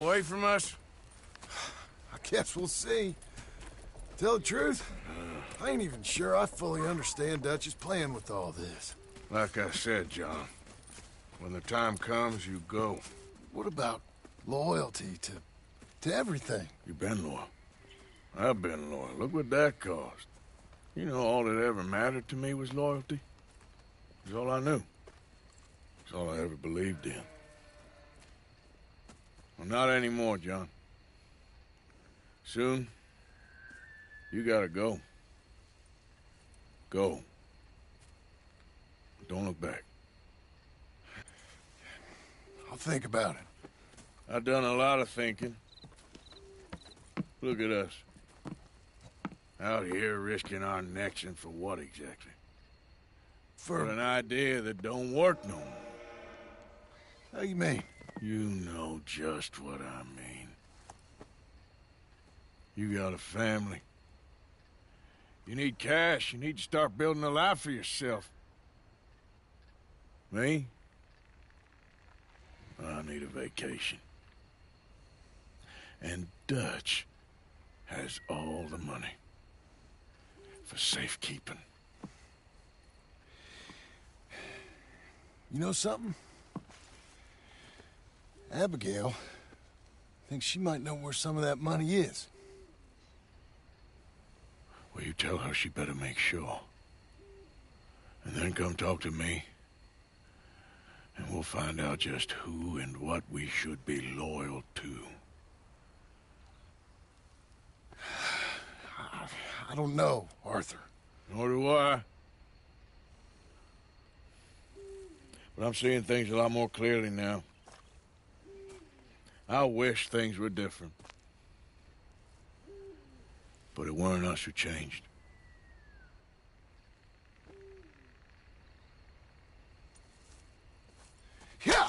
Away from us? I guess we'll see. Tell the truth, I ain't even sure I fully understand Dutch's plan with all this. Like I said, John, when the time comes, you go. What about loyalty to everything? You've been loyal. I've been loyal. Look what that cost. You know, all that ever mattered to me was loyalty. It's all I knew. It's all I ever believed in. Well, not anymore, John. Soon, you gotta go. Go. Don't look back. I'll think about it. I've done a lot of thinking. Look at us. Out here risking our necks, and for what exactly? For an idea that don't work no more. How you mean? You know just what I mean. You got a family. You need cash. You need to start building a life for yourself. Me? I need a vacation. And Dutch has all the money for safekeeping. You know something? Abigail thinks she might know where some of that money is. Well, you tell her she better make sure. And then come talk to me. And we'll find out just who and what we should be loyal to. I don't know, Arthur. Nor do I. But I'm seeing things a lot more clearly now. I wish things were different. But it weren't us who changed. Yeah!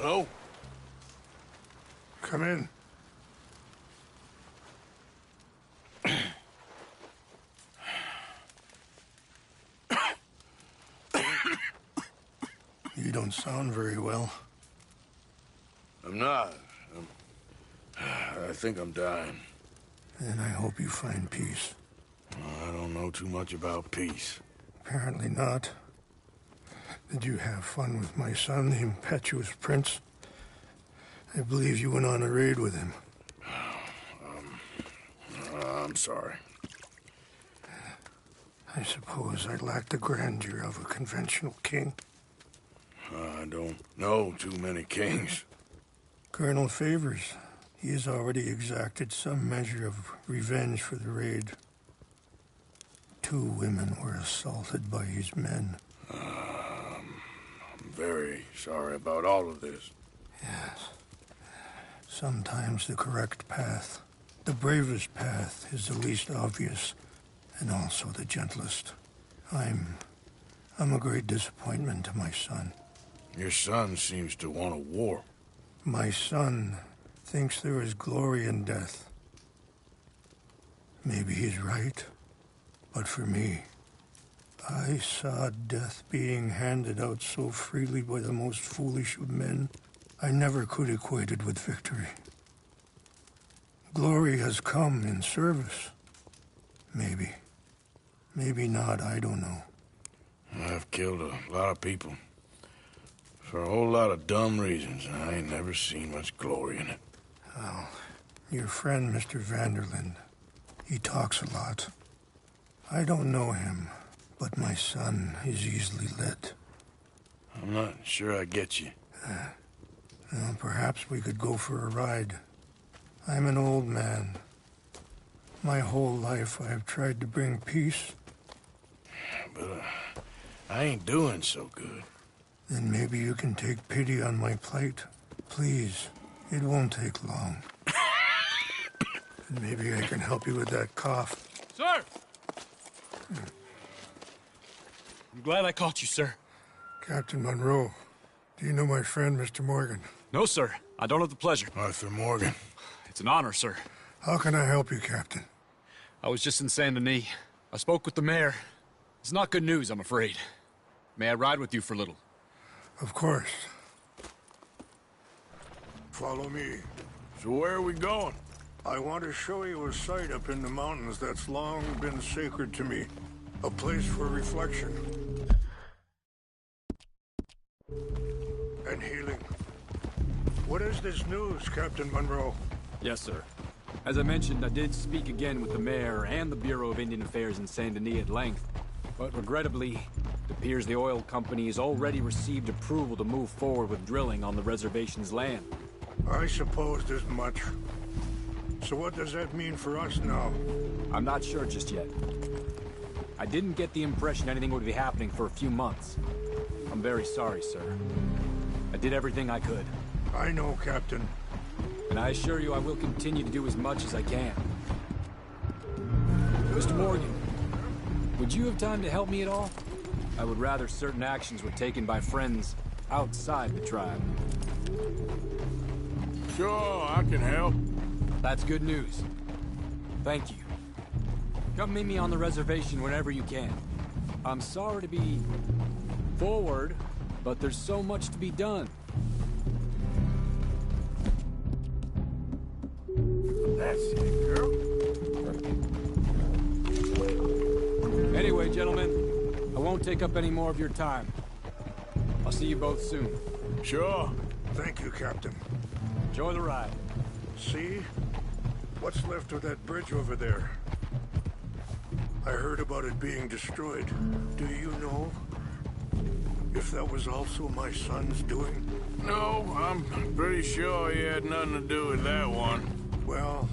Hello? Come in. You don't sound very well. I'm not. I think I'm dying. And I hope you find peace. I don't know too much about peace. Apparently not. Did you have fun with my son, the impetuous prince? I believe you went on a raid with him. I'm sorry. I suppose I lack the grandeur of a conventional king. I don't know too many kings. Colonel Favors, he has already exacted some measure of revenge for the raid. 2 women were assaulted by his men. I'm very sorry about all of this. Yes. Sometimes the correct path, the bravest path, is the least obvious, and also the gentlest. I'm a great disappointment to my son. Your son seems to want a war. My son thinks there is glory in death. Maybe he's right, but for me, I saw death being handed out so freely by the most foolish of men, I never could equate it with victory. Glory has come in service. Maybe. Maybe not, I don't know. I've killed a lot of people. For a whole lot of dumb reasons, and I ain't never seen much glory in it. Oh, your friend, Mr. Vanderlyn, he talks a lot. I don't know him, but my son is easily led. I'm not sure I get you. Well, perhaps we could go for a ride. I'm an old man. My whole life I have tried to bring peace. But I ain't doing so good. Then maybe you can take pity on my plight. Please, it won't take long. And maybe I can help you with that cough. Sir! I'm glad I caught you, sir. Captain Monroe, do you know my friend, Mr. Morgan? No, sir. I don't have the pleasure. Arthur Morgan. It's an honor, sir. How can I help you, Captain? I was just in Saint Denis. I spoke with the mayor. It's not good news, I'm afraid. May I ride with you for a little? Of course. Follow me. So where are we going? I want to show you a site up in the mountains that's long been sacred to me. A place for reflection. And healing. What is this news, Captain Monroe? Yes, sir. As I mentioned, I did speak again with the mayor and the Bureau of Indian Affairs in Saint Denis at length. But regrettably, it appears the oil company has already received approval to move forward with drilling on the reservation's land. I supposed as much. So what does that mean for us now? I'm not sure just yet. I didn't get the impression anything would be happening for a few months. I'm very sorry, sir. I did everything I could. I know, Captain. And I assure you I will continue to do as much as I can. Mr. Morgan, would you have time to help me at all? I would rather certain actions were taken by friends outside the tribe. Sure, I can help. That's good news. Thank you. Come meet me on the reservation whenever you can. I'm sorry to be forward, but there's so much to be done. That's it, girl. Anyway, gentlemen, I won't take up any more of your time. I'll see you both soon. Sure. Thank you, Captain. Enjoy the ride. See? What's left of that bridge over there? I heard about it being destroyed. Do you know if that was also my son's doing? No, I'm pretty sure he had nothing to do with that one. Well,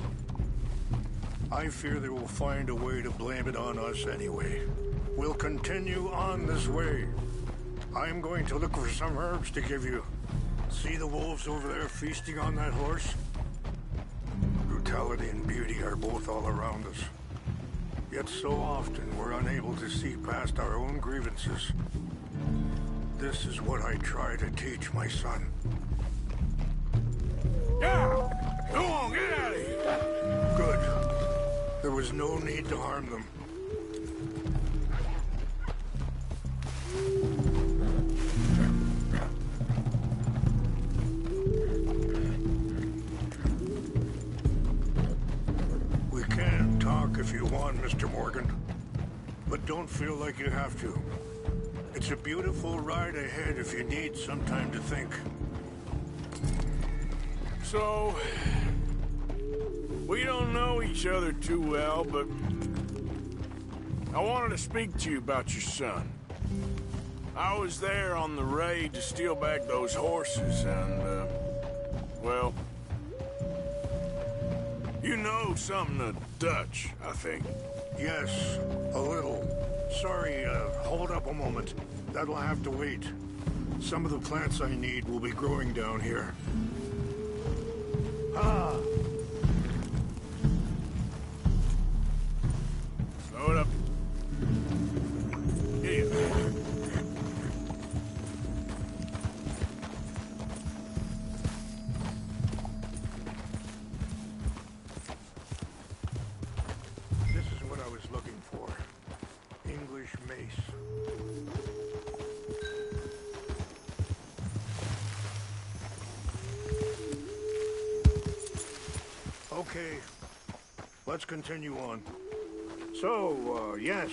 I fear they will find a way to blame it on us anyway. We'll continue on this way. I'm going to look for some herbs to give you. See the wolves over there feasting on that horse? Brutality and beauty are both all around us. Yet so often we're unable to see past our own grievances. This is what I try to teach my son. Yeah! Go on, get out of here! Good. There was no need to harm them. talk if you want, Mr. Morgan. But don't feel like you have to. It's a beautiful ride ahead if you need some time to think. So, we don't know each other too well, but I wanted to speak to you about your son. I was there on the raid to steal back those horses, and, well, you know something of Dutch, I think. Yes, a little. Sorry, hold up a moment. That'll have to wait. Some of the plants I need will be growing down here. Ah! Slow it up. Yeah. This is what I was looking for. English mace. Okay, let's continue on. So, yes.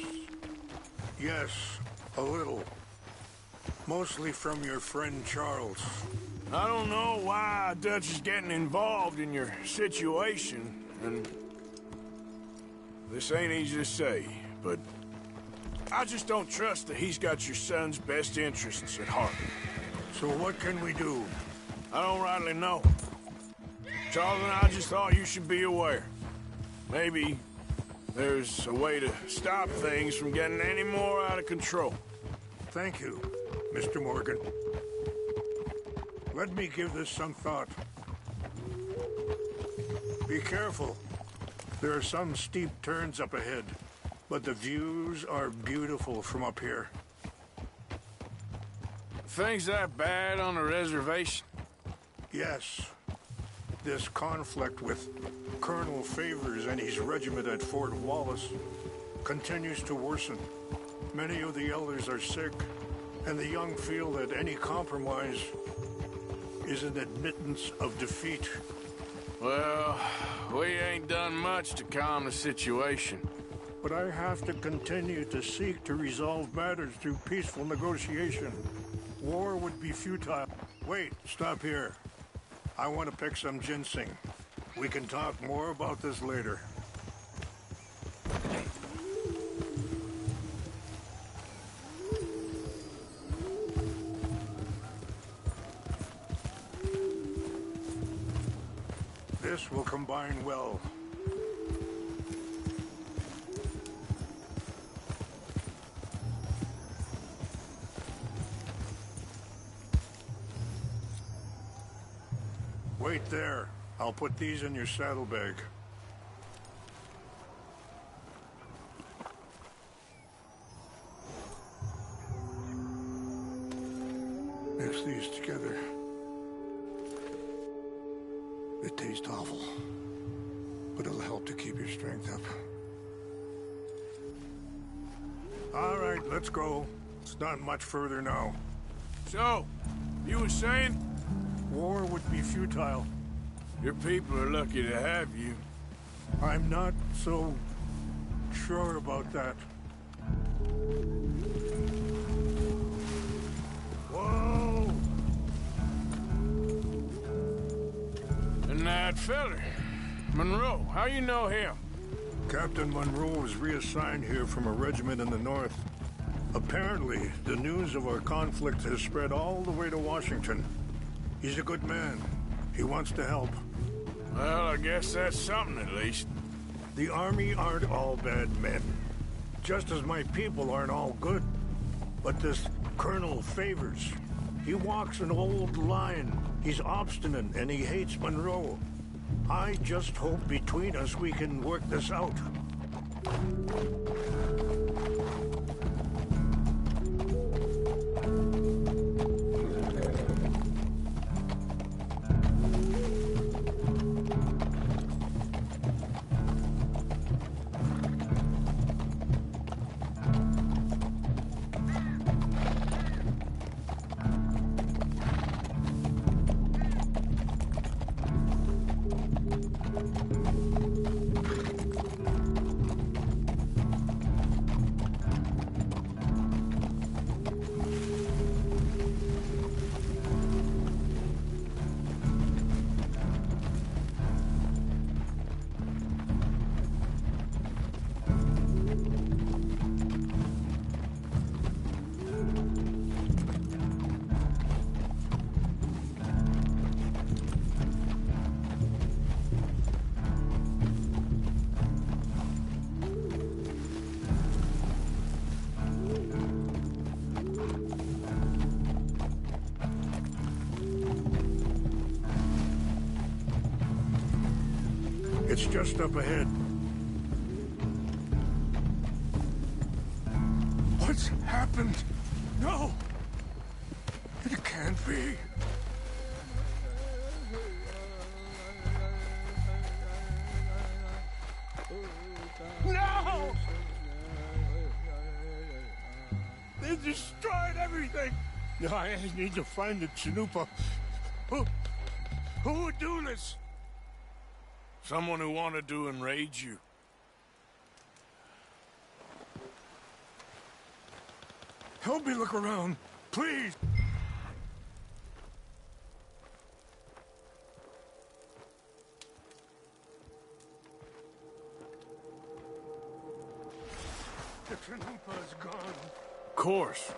Yes, a little. Mostly from your friend Charles. I don't know why Dutch is getting involved in your situation, and this ain't easy to say, but I just don't trust that he's got your son's best interests at heart. So what can we do? I don't rightly know. Charles and I just thought you should be aware. Maybe there's a way to stop things from getting any more out of control. Thank you, Mr. Morgan. Let me give this some thought. Be careful. There are some steep turns up ahead, but the views are beautiful from up here. Things that bad on the reservation? Yes. This conflict with Colonel Favors and his regiment at Fort Wallace continues to worsen. Many of the elders are sick, and the young feel that any compromise is an admittance of defeat. Well, we ain't done much to calm the situation. But I have to continue to seek to resolve matters through peaceful negotiation. War would be futile. Wait, stop here. I want to pick some ginseng. We can talk more about this later. This will combine well. Wait there. I'll put these in your saddlebag. Mix these together. They taste awful, but it'll help to keep your strength up. All right, let's go. It's not much further now. So, you were saying? War would be futile. Your people are lucky to have you. I'm not so sure about that. Whoa! And that feller, Monroe, how you know him? Captain Monroe was reassigned here from a regiment in the north. Apparently, the news of our conflict has spread all the way to Washington. He's a good man. He wants to help. Well, I guess that's something at least. The Army aren't all bad men. Just as my people aren't all good. But this Colonel Favors, he walks an old line. He's obstinate and he hates Monroe. I just hope between us we can work this out. It's just up ahead. What's happened? No! It can't be. No! They destroyed everything! I need to find the Chanupa. Who would do this? Someone who wanted to enrage you. Help me look around, please! The Chanupa's gone. Of course.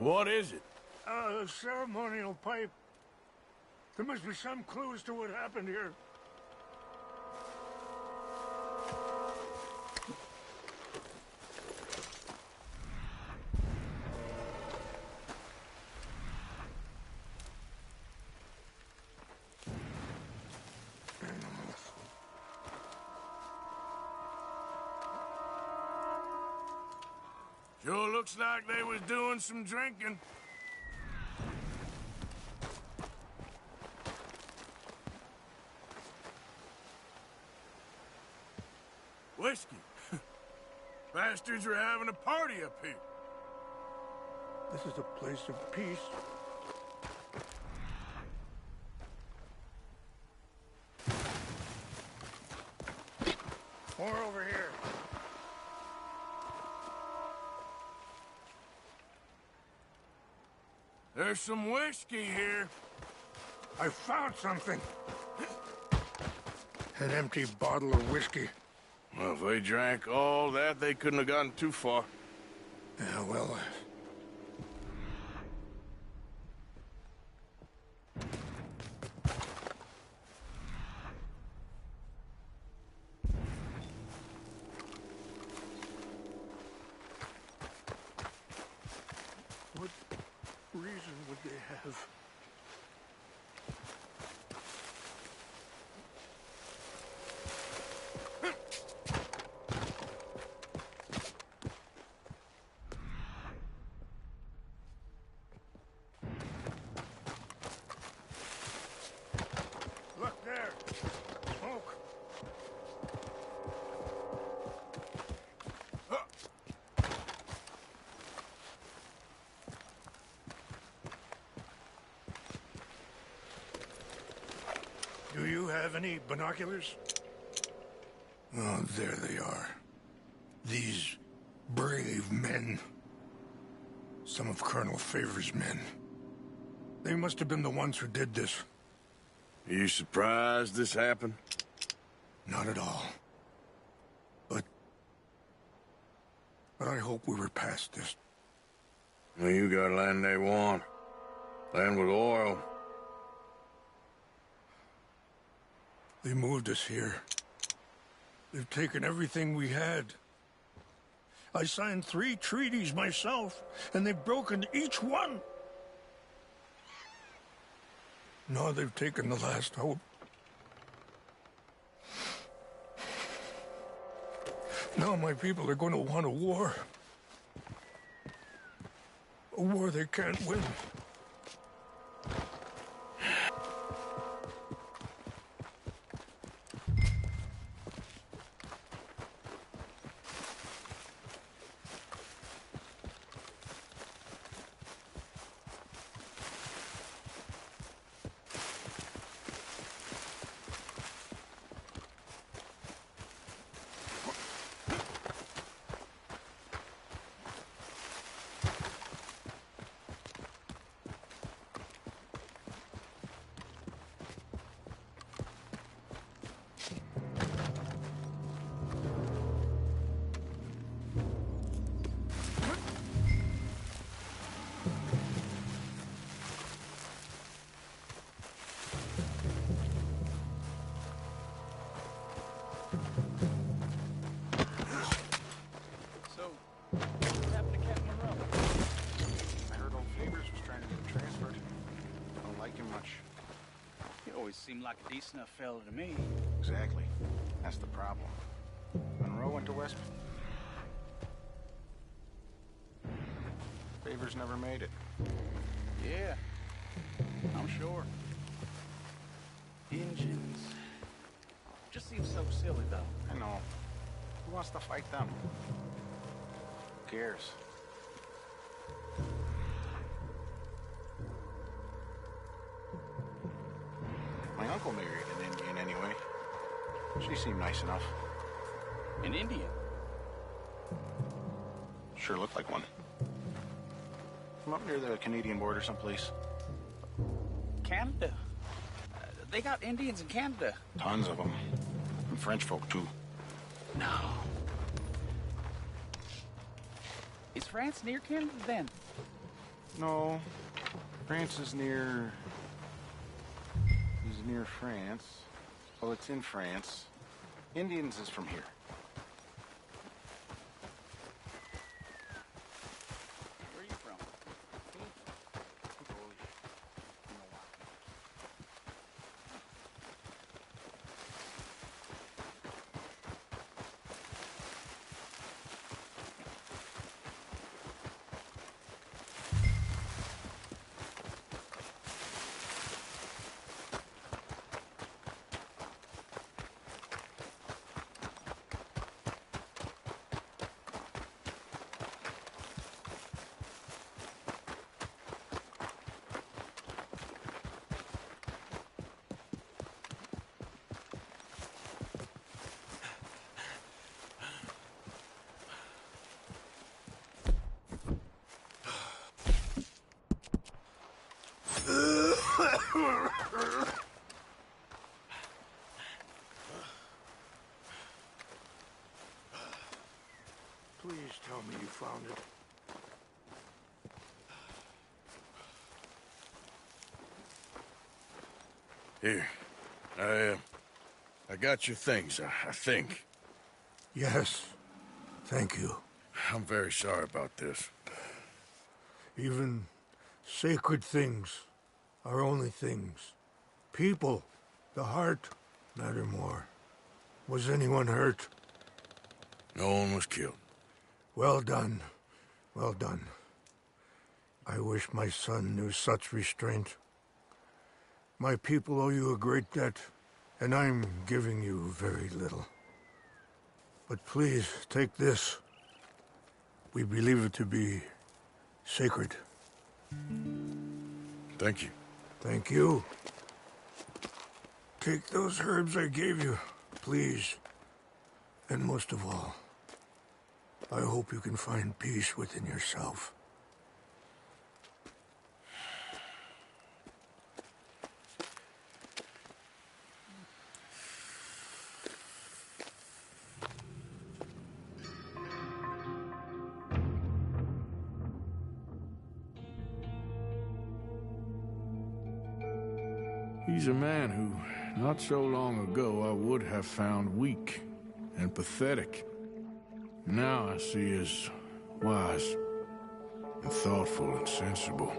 What is it? A ceremonial pipe. There must be some clues to what happened here. Sure looks like they was doing some drinking. Whiskey. Bastards are having a party up here. This is a place of peace. More over here. There's some whiskey here. I found something. An empty bottle of whiskey. Well, if they drank all that, they couldn't have gotten too far. Yeah, well... What reason would they have? Look there! Smoke! Do you have any binoculars? Oh, there they are. These brave men. Some of Colonel Favor's men. They must have been the ones who did this. Are you surprised this happened? Not at all. But I hope we were past this. Well, you got land they want. Land with oil. They moved us here. They've taken everything we had. I signed 3 treaties myself, and they've broken each one. Now they've taken the last hope. Now my people are going to want a war. A war they can't win. Seemed like a decent enough fella to me. Exactly. That's the problem. Monroe went to West... Favors never made it. Yeah, I'm sure. Engines. Just seems so silly, though. I know. Who wants to fight them? Who cares? My uncle married an Indian anyway. She seemed nice enough. An Indian? Sure looked like one. From up near the Canadian border someplace. Canada? They got Indians in Canada. Tons of them. And French folk, too. No. Is France near Canada, then? No. France is near... is near France. Well, it's in France. Indians is from here. Where are you from? Please tell me you found it. Here. I got your things, I think. Yes. Thank you. I'm very sorry about this. Even sacred things are only things. People, the heart, matter more. Was anyone hurt? No one was killed. Well done. Well done. I wish my son knew such restraint. My people owe you a great debt, and I'm giving you very little. But please, take this. We believe it to be sacred. Thank you. Thank you. Take those herbs I gave you, please. And most of all, I hope you can find peace within yourself. He's a man who, not so long ago, I would have found weak and pathetic. Now I see as wise and thoughtful and sensible.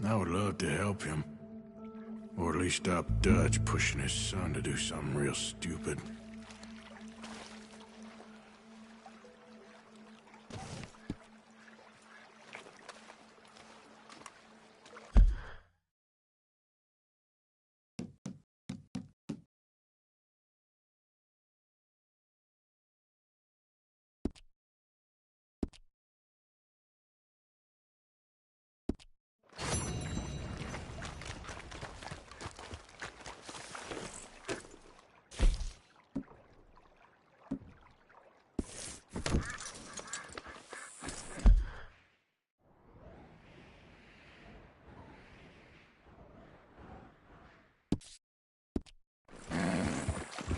I would love to help him, or at least stop Dutch pushing his son to do something real stupid.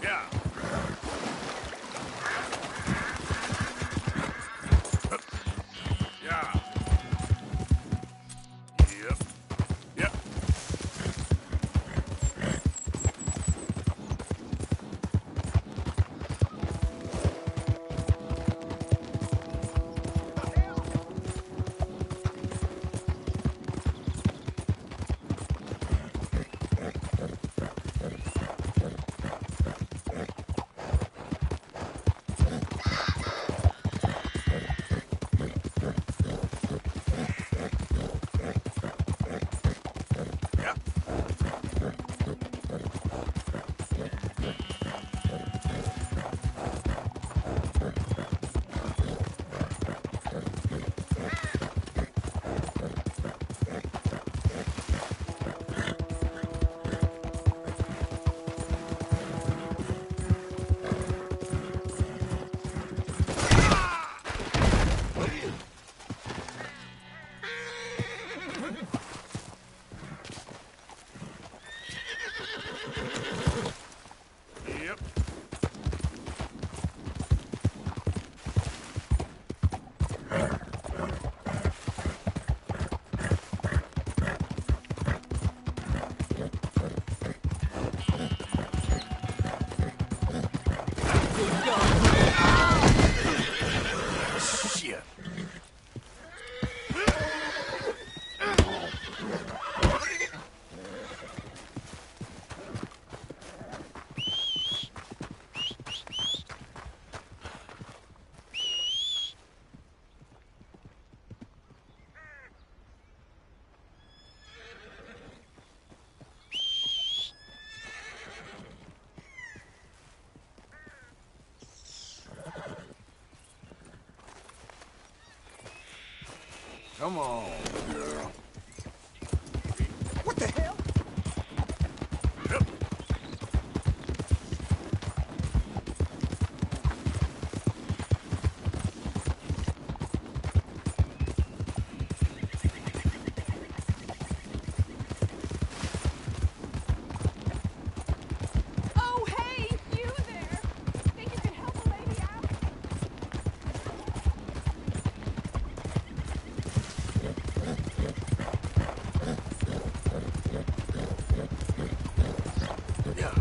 Yeah. Yeah. Yep. Yep. Come on, girl. What the hell? Yep. Oh, hey, you there! Think you can help a lady out? Yeah.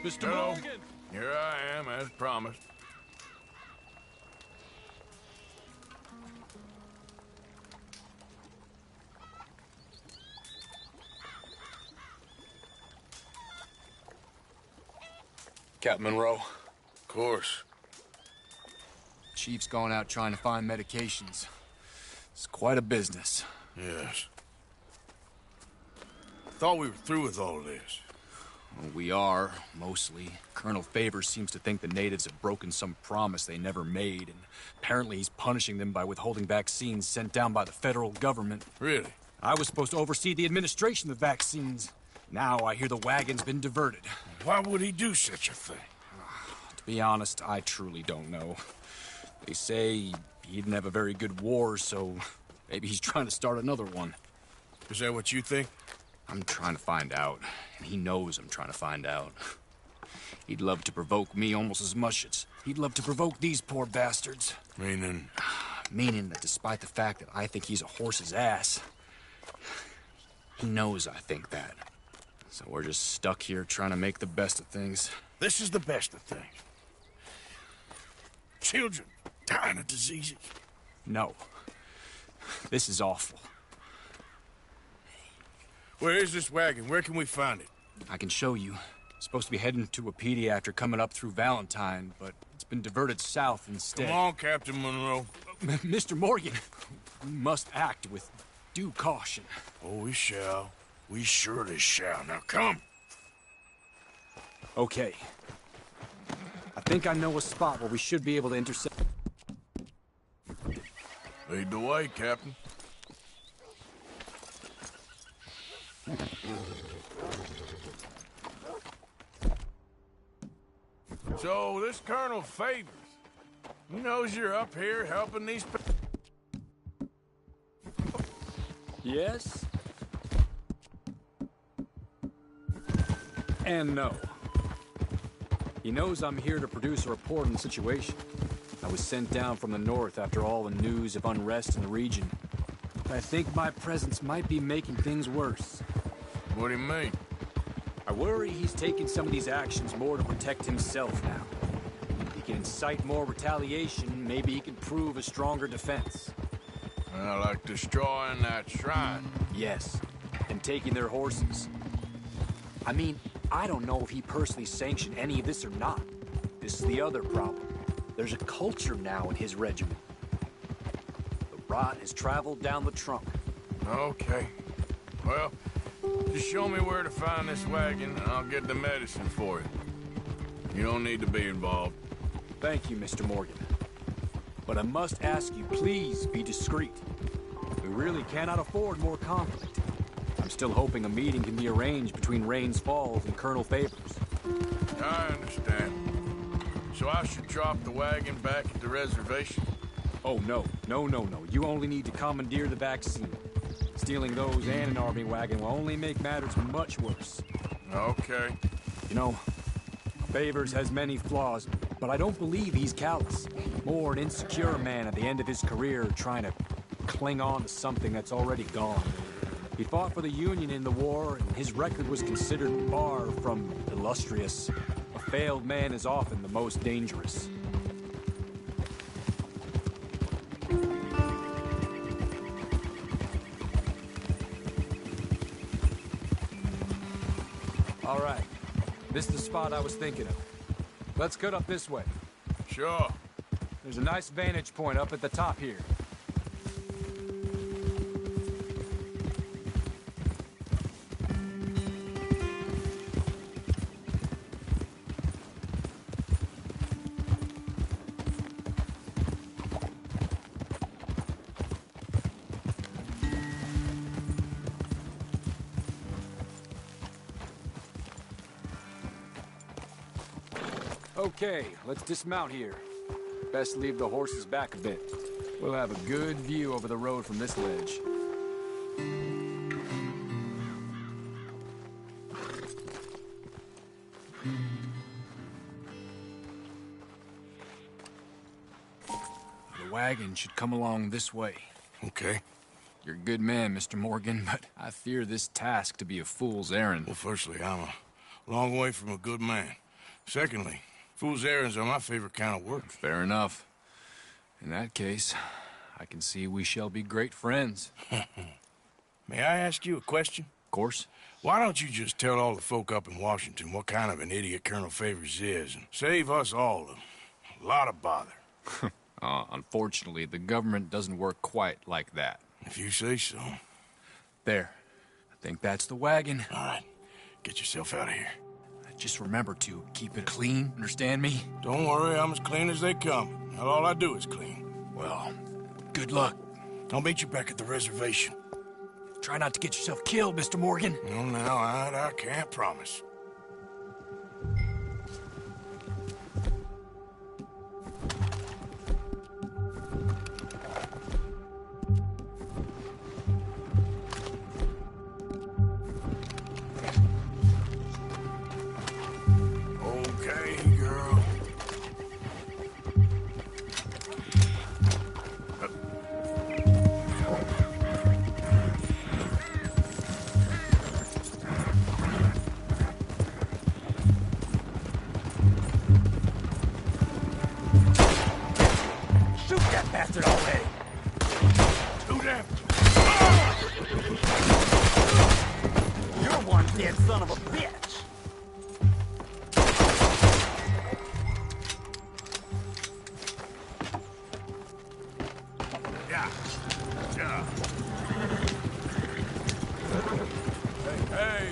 Mr. Hello. Morgan! Here I am, as promised. Captain Monroe. Of course. Chief's going out trying to find medications. It's quite a business. Yes. Thought we were through with all of this. Well, we are, mostly. Colonel Favors seems to think the natives have broken some promise they never made, and apparently he's punishing them by withholding vaccines sent down by the federal government. Really? I was supposed to oversee the administration of the vaccines. Now I hear the wagon's been diverted. Why would he do such a thing? To be honest, I truly don't know. They say he didn't have a very good war, so maybe he's trying to start another one. Is that what you think? I'm trying to find out, and he knows I'm trying to find out. He'd love to provoke me almost as much as he'd love to provoke these poor bastards. Meaning? Meaning that despite the fact that I think he's a horse's ass, he knows I think that. So we're just stuck here trying to make the best of things. This is the best of things. Children dying of diseases. No. This is awful. Where is this wagon? Where can we find it? I can show you. Supposed to be heading to tAHiTi after coming up through Valentine, but it's been diverted south instead. Come on, Captain Monroe. Mr. Morgan, we must act with due caution. Oh, we shall. We surely shall. Now, come. Okay. I think I know a spot where we should be able to intercept. Lead the way, Captain. So, this Colonel Favors, he knows you're up here helping these Yes? And no. He knows I'm here to produce a report on the situation. I was sent down from the north after all the news of unrest in the region. I think my presence might be making things worse. What do you mean? I worry he's taking some of these actions more to protect himself now. If he can incite more retaliation, maybe he can prove a stronger defense. Like destroying that shrine. Yes, and taking their horses. I mean, I don't know if he personally sanctioned any of this or not. This is the other problem. There's a culture now in his regiment. The rot has traveled down the trunk. Okay. Well, just show me where to find this wagon, and I'll get the medicine for it. You don't need to be involved. Thank you, Mr. Morgan. But I must ask you, please be discreet. We really cannot afford more conflict. I'm still hoping a meeting can be arranged between Rains Falls and Colonel Favors. I understand. So I should drop the wagon back at the reservation? Oh, no. No. You only need to commandeer the vaccine. Stealing those and an army wagon will only make matters much worse. Okay. You know, Favors has many flaws, but I don't believe he's callous. More an insecure man at the end of his career trying to cling on to something that's already gone. He fought for the Union in the war, and his record was considered far from illustrious. A failed man is often the most dangerous. All right. This is the spot I was thinking of. Let's cut up this way. Sure. There's a nice vantage point up at the top here. Okay, let's dismount here. Best leave the horses back a bit. We'll have a good view over the road from this ledge. The wagon should come along this way. Okay. You're a good man, Mr. Morgan, but I fear this task to be a fool's errand. Well, firstly, I'm a long way from a good man. Secondly, fool's errands are my favorite kind of work. Fair enough. In that case, I can see we shall be great friends. May I ask you a question? Of course. Why don't you just tell all the folk up in Washington what kind of an idiot Colonel Favors is and save us all a lot of bother? Unfortunately, the government doesn't work quite like that. If you say so. There. I think that's the wagon. All right. Get yourself out of here. Just remember to keep it clean, understand me? Don't worry, I'm as clean as they come. Not all I do is clean. Well, good luck. I'll meet you back at the reservation. Try not to get yourself killed, Mr. Morgan. No, now, I can't promise. Okay, girl. Shoot that bastard already! Shoot him! You're one dead son of a bitch! Yeah. Yeah. Hey, hey.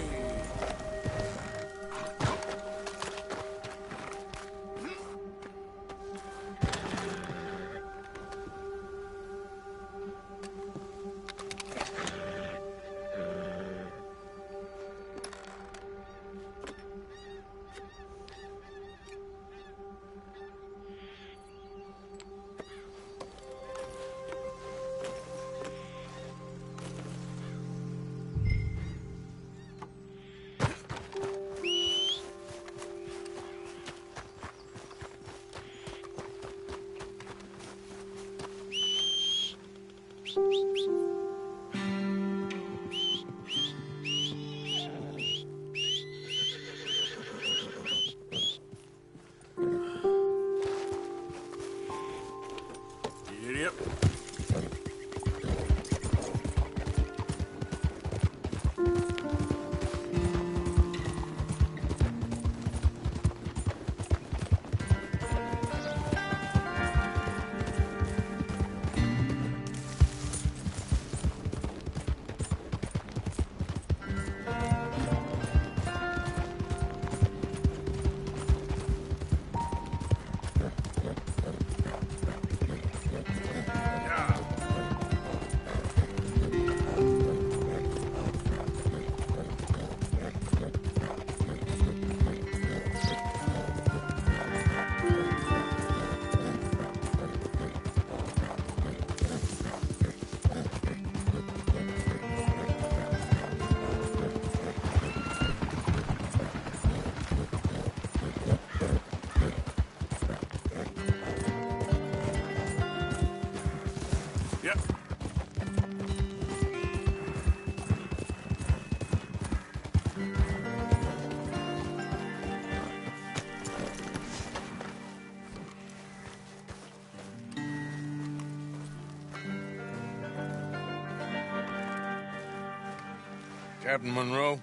Captain Monroe,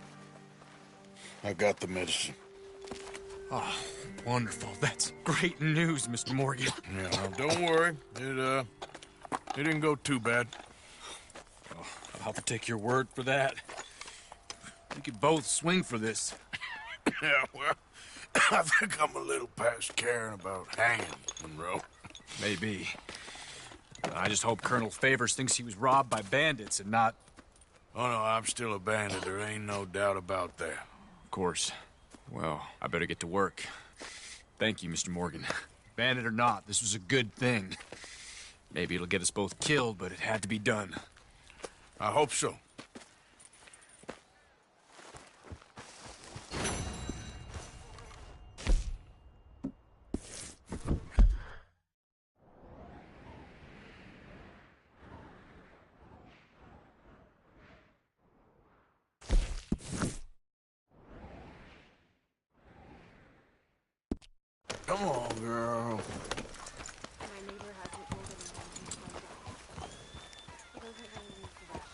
I got the medicine. Oh, wonderful. That's great news, Mr. Morgan. Yeah, well, don't worry. It didn't go too bad. Oh, I'll have to take your word for that. We could both swing for this. Yeah, well, I think I'm a little past caring about hanging, Monroe. Maybe. I just hope Colonel Favors thinks he was robbed by bandits and not... Oh, no, I'm still a bandit. There ain't no doubt about that. Of course. Well, I better get to work. Thank you, Mr. Morgan. Bandit or not, this was a good thing. Maybe it'll get us both killed, but it had to be done. I hope so. Come on, girl. My neighbor hasn't told anyone he's found out. He doesn't have any use for that.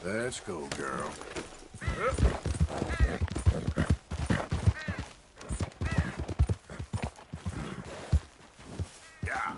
Let's go, girl. Yeah.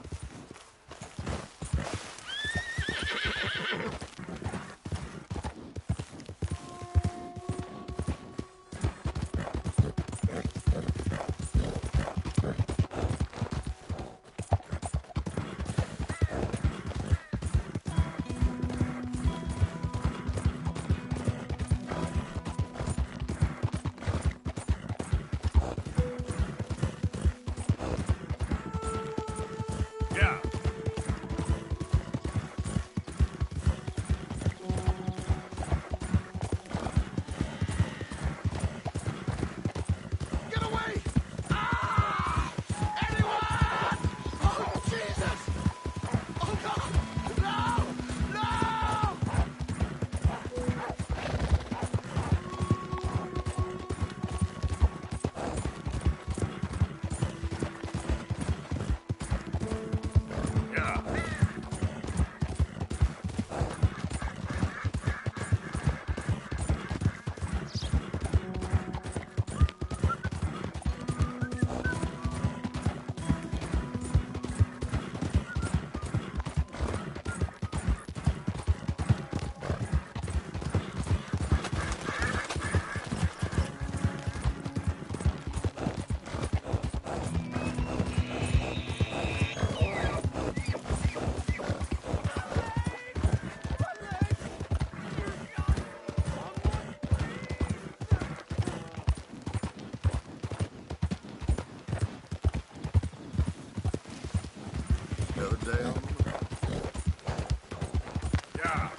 Yeah. Get away! Ah! Anyone! Oh, Jesus! Oh, God! No! No! another day on the Yeah.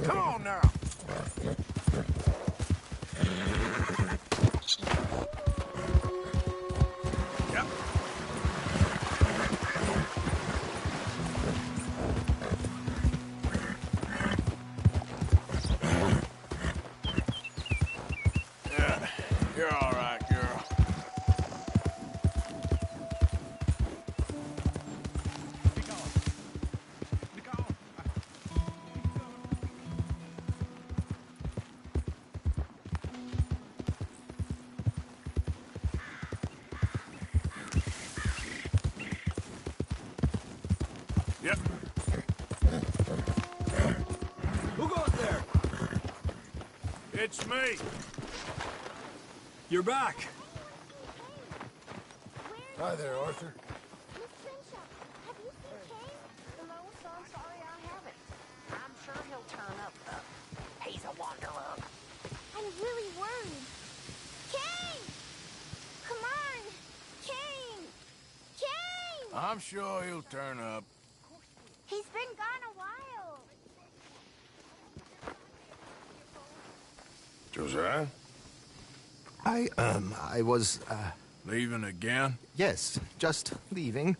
Come on now. Yep. Yeah, you're all right, girl. Yep. Who goes there? It's me. You're back. Hi there, Arthur. Miss Crenshaw, have you seen Kane? No, son, sorry I haven't. I'm sure he'll turn up, though. He's a wanderer. I'm really worried. Kane! Come on! Kane! Kane! I'm sure he'll turn up. He's been gone a while. Josiah? I was, Leaving again? yes, just leaving.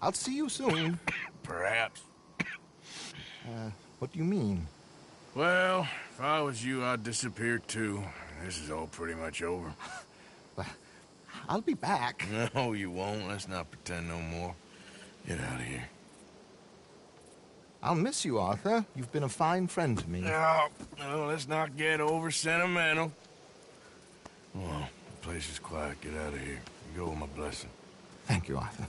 I'll see you soon. Perhaps. What do you mean? Well, if I was you, I'd disappear too. This is all pretty much over. Well, I'll be back. No, you won't. Let's not pretend no more. Get out of here. I'll miss you, Arthur. You've been a fine friend to me. No, let's not get over sentimental. Well, the place is quiet. Get out of here. You go with my blessing. Thank you, Arthur.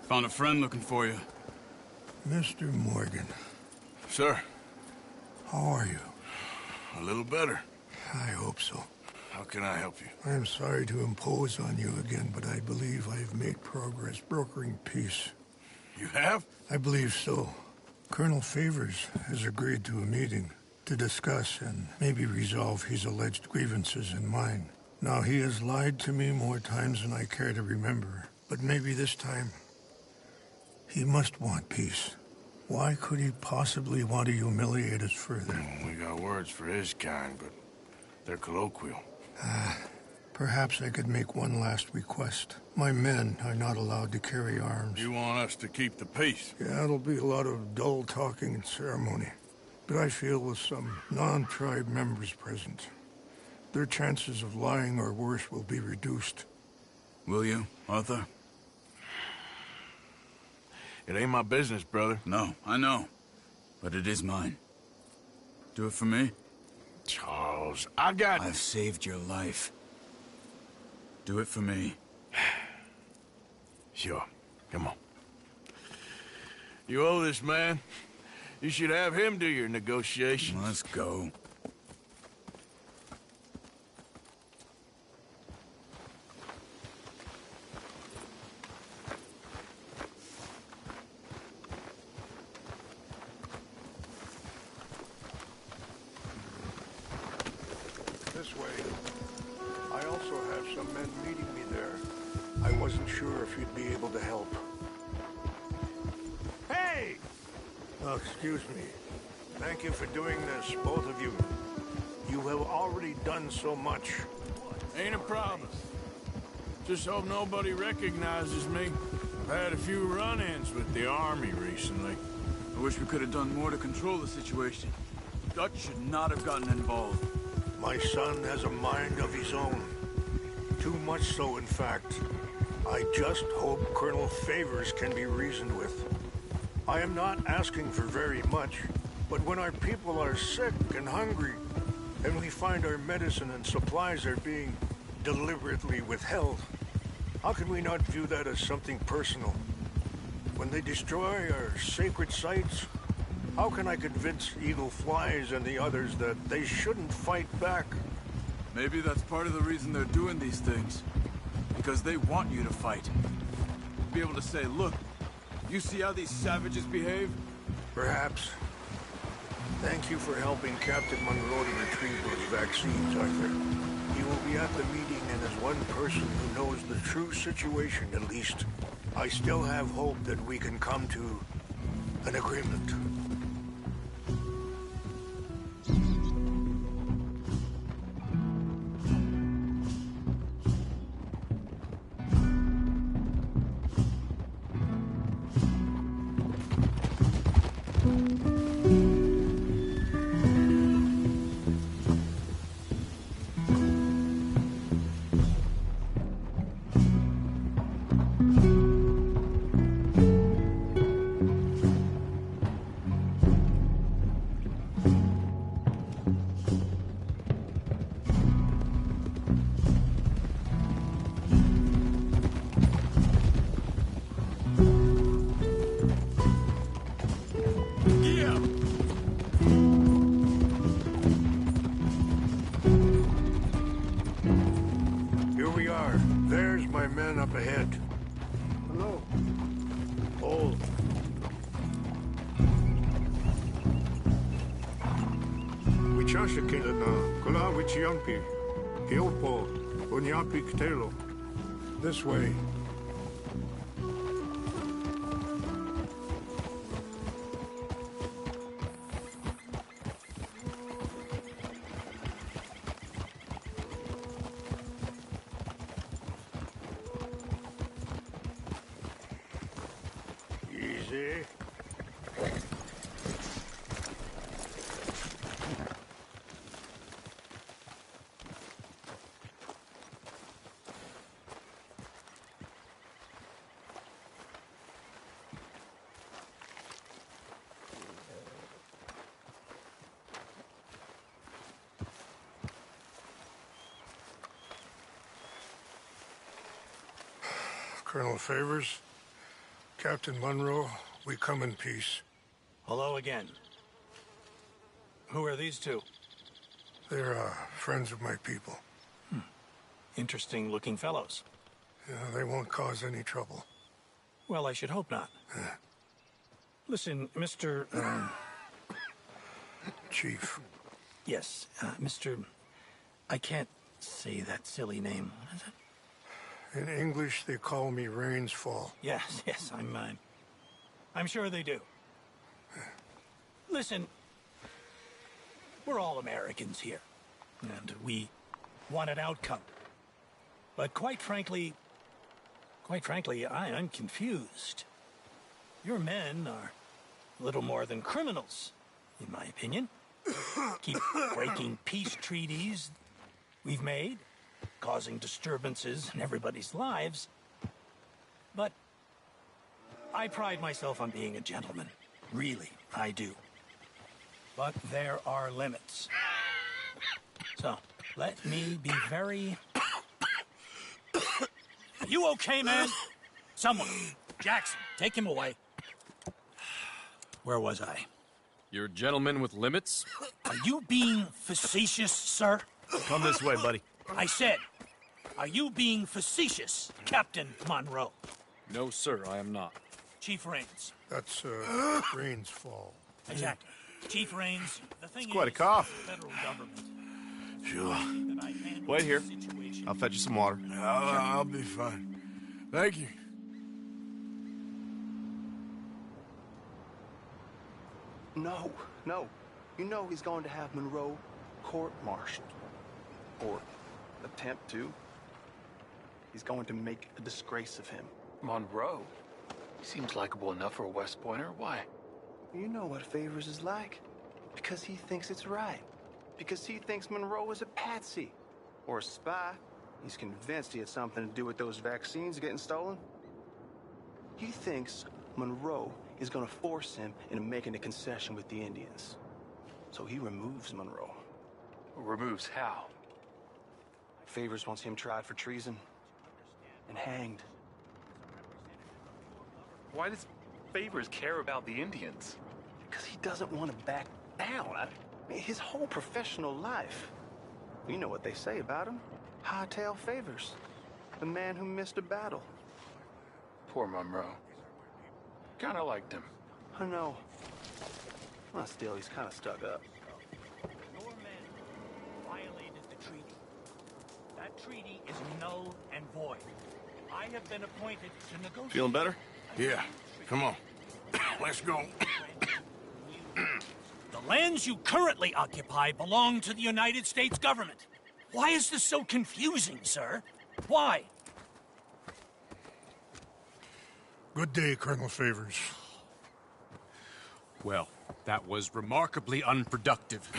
Found a friend looking for you. Mr. Morgan, Sir, how are you? a little better. I hope so. How can I help you? I'm sorry to impose on you again, but I believe I've made progress brokering peace. You have? I believe so. Colonel Favors has agreed to a meeting to discuss and maybe resolve his alleged grievances and mine. Now, he has lied to me more times than I care to remember, but maybe this time he must want peace. Why could he possibly want to humiliate us further? We got words for his kind, but they're colloquial. Perhaps I could make one last request. My men are not allowed to carry arms. You want us to keep the peace? Yeah, it'll be a lot of dull talking and ceremony. But I feel with some non-tribe members present, their chances of lying or worse will be reduced. Will you, Arthur? It ain't my business, brother. No, I know. But it is mine. Do it for me? Charles, I got... I've saved your life. Do it for me. Sure. Come on. You owe this man. You should have him do your negotiations. Let's go. This way. I also have some men meeting me there. I wasn't sure if you'd be able to help. Hey! Oh, excuse me. Thank you for doing this, both of you. You have already done so much. Ain't a problem. Just hope nobody recognizes me. I've had a few run-ins with the army recently. I wish we could have done more to control the situation. Dutch should not have gotten involved. My son has a mind of his own. Too much so, in fact. I just hope Colonel Favors can be reasoned with. I am not asking for very much, but when our people are sick and hungry, and we find our medicine and supplies are being deliberately withheld, how can we not view that as something personal? When they destroy our sacred sites, how can I convince Eagle Flies and the others that they shouldn't fight back? Maybe that's part of the reason they're doing these things. Because they want you to fight. Be able to say, look, you see how these savages behave? Perhaps. Thank you for helping Captain Monroe to retrieve those vaccines, Arthur. He will be at the meeting, and as one person who knows the true situation, at least, I still have hope that we can come to an agreement. Here we are. There's my men up ahead. Hello. Hold. Wichasha kilana, kula wichiampi, hilpo, unyapi ktelo. This way. Easy. Colonel Favors, Captain Monroe, we come in peace. Hello again. Who are these two? They're friends of my people. Interesting looking fellows. Yeah, they won't cause any trouble. Well, I should hope not. Listen, Mr. Chief. Yes, Mr. I can't say that silly name. What is it? In English, they call me Rains Fall. Yes, I'm sure they do. Listen, we're all Americans here, and we want an outcome. But quite frankly, I'm confused. Your men are a little more than criminals, in my opinion. Keep breaking peace treaties we've made, causing disturbances in everybody's lives. But I pride myself on being a gentleman. Really, I do. But there are limits. So, let me be very... Are you okay, man? Someone. Jackson, take him away. Where was I? You're a gentleman with limits? Are you being facetious, sir? Come this way, buddy. I said, are you being facetious, Captain Monroe? No, sir, I am not. Chief Rains. That's, Rains Fall. Exactly. Chief Rains, the thing It's quite a is, cough. the federal government. Sure. that I handle Wait here. the situation. I'll fetch you some water. I'll be fine. Thank you. No. You know he's going to have Monroe court-martialed. Or attempt to. He's going to make a disgrace of him. Monroe? He seems likable enough for a West Pointer. Why? You know what Favors is like. Because he thinks it's right. Because he thinks Monroe is a patsy. Or a spy. He's convinced he had something to do with those vaccines getting stolen. He thinks Monroe is going to force him into making a concession with the Indians. So he removes Monroe. Removes how? Favors wants him tried for treason and hanged. Why does Favors care about the Indians? Because he doesn't want to back down. I mean, his whole professional life. You know what they say about him. Hightail Favors. The man who missed a battle. Poor Monroe. Kinda liked him. I know. Well, still, he's kind of stuck up. Your men violated the treaty. That treaty is null and void. I have been appointed to negotiate. Feeling better? Yeah. Come on. Let's go. The lands you currently occupy belong to the United States government. Why is this so confusing, sir? Why? Good day, Colonel Favors. Well, that was remarkably unproductive.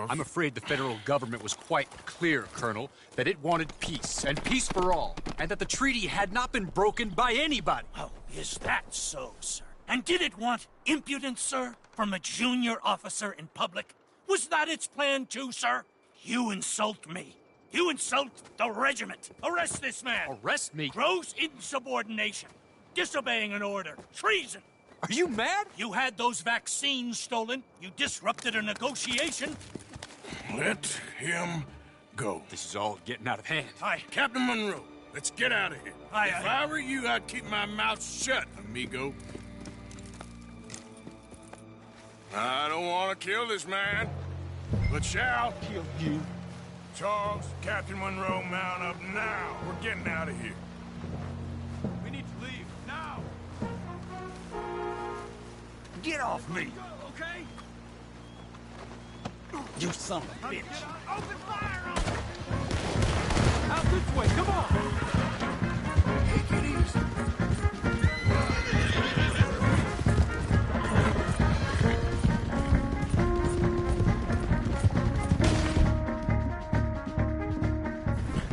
I'm afraid the federal government was quite clear, Colonel, that it wanted peace, and peace for all, and that the treaty had not been broken by anybody. Oh, is that so, sir? And did it want impudence, sir, from a junior officer in public? Was that its plan too, sir? You insult me. You insult the regiment. Arrest this man. Arrest me? Gross insubordination. Disobeying an order. Treason. Are you mad? You had those vaccines stolen. You disrupted a negotiation. Let him go. This is all getting out of hand. Aye. Captain Monroe, let's get out of here. Aye, If aye. I were you, I'd keep my mouth shut, amigo. I don't want to kill this man, but shall kill you. Charles, Captain Monroe, mount up now. We're getting out of here. We need to leave, now! Get off me! Okay? You son of a bitch! Open fire on him! Out this way, come on! Take it easy.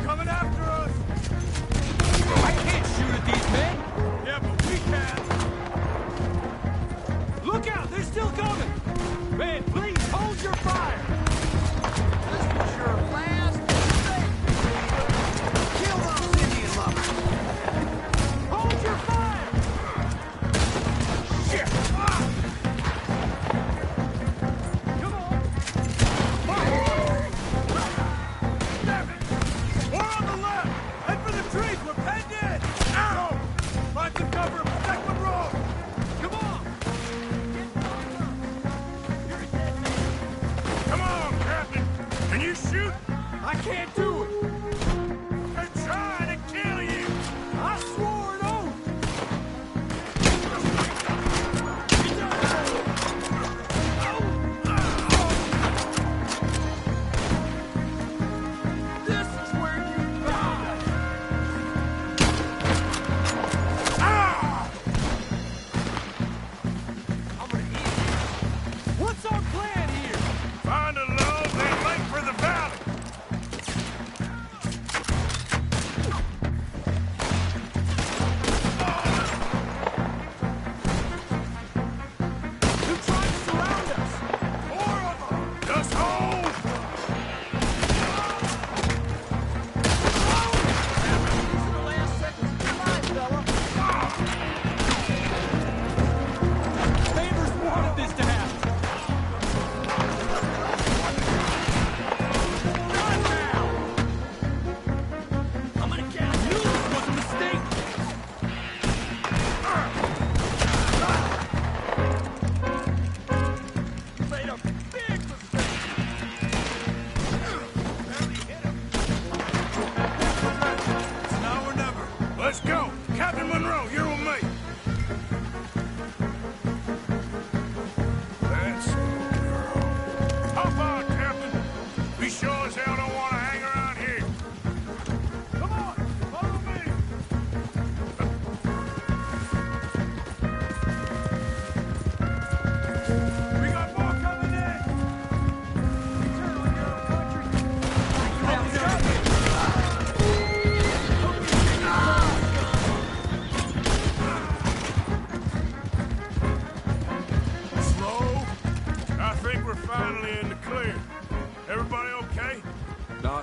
Coming after us! I can't shoot at these men! Yeah, but we can! Look out! They're still coming! Man, please hold your fire! This was your last mistake! Kill those Indian lovers! Hold your fire! Shit! Ah! Come on! Damn it! More on the left! Head for the trees! We're penned in! Ow! Find some cover and protect the road! Come on! Come on, Captain. Can you shoot? I can't do it! They're trying to kill you. I swore an oath! This is where you die! I'm gonna eat you. What's our plan here? Find a low, then make for the valley.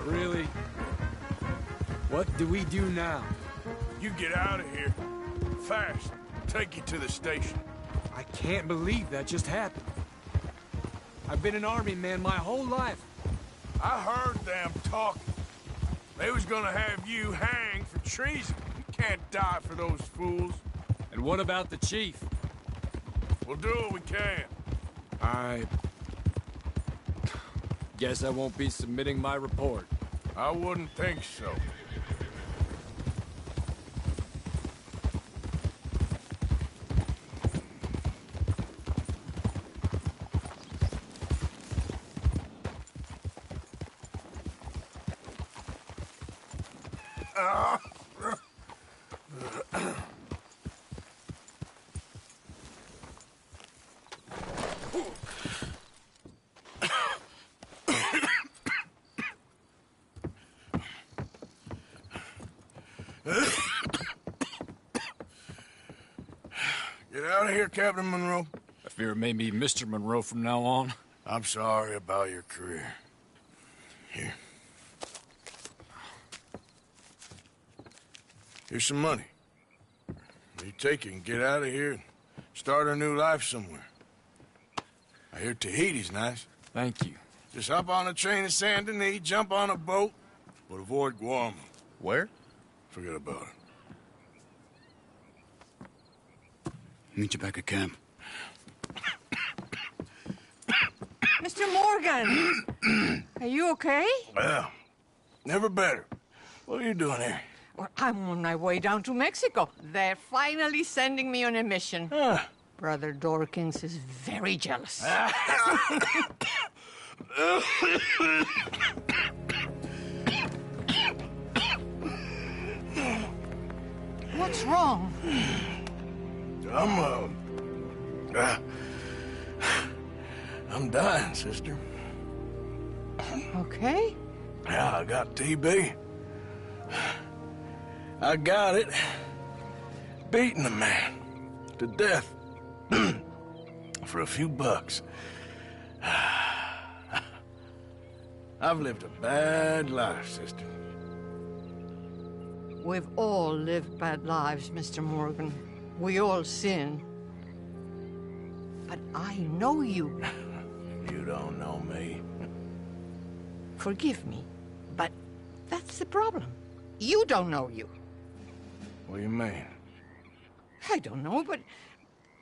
Not really. What do we do now? You get out of here. Fast. Take you to the station. I can't believe that just happened. I've been an army man my whole life. I heard them talking. They was gonna have you hanged for treason. You can't die for those fools. And what about the chief? We'll do what we can. I guess I won't be submitting my report. I wouldn't think so. Get out of here, Captain Monroe. I fear it may be Mr. Monroe from now on. I'm sorry about your career. Here. Here's some money. You take it and get out of here and start a new life somewhere. I hear tAHiTi's nice. Thank you. Just hop on a train to Saint Denis, jump on a boat, but avoid Guam. Where? Forget about it. Meet you back at camp. Mr. Morgan! Are you okay? Well, never better. What are you doing here? Well, I'm on my way down to Mexico. They're finally sending me on a mission. Brother Dorkins is very jealous. What's wrong? I'm dying, sister. Okay. Yeah, I got TB. I got it. Beating a man to death for a few bucks. I've lived a bad life, sister. We've all lived bad lives, Mr. Morgan. We all sin. But I know you. You don't know me. Forgive me, but that's the problem. You don't know you. What do you mean? I don't know, but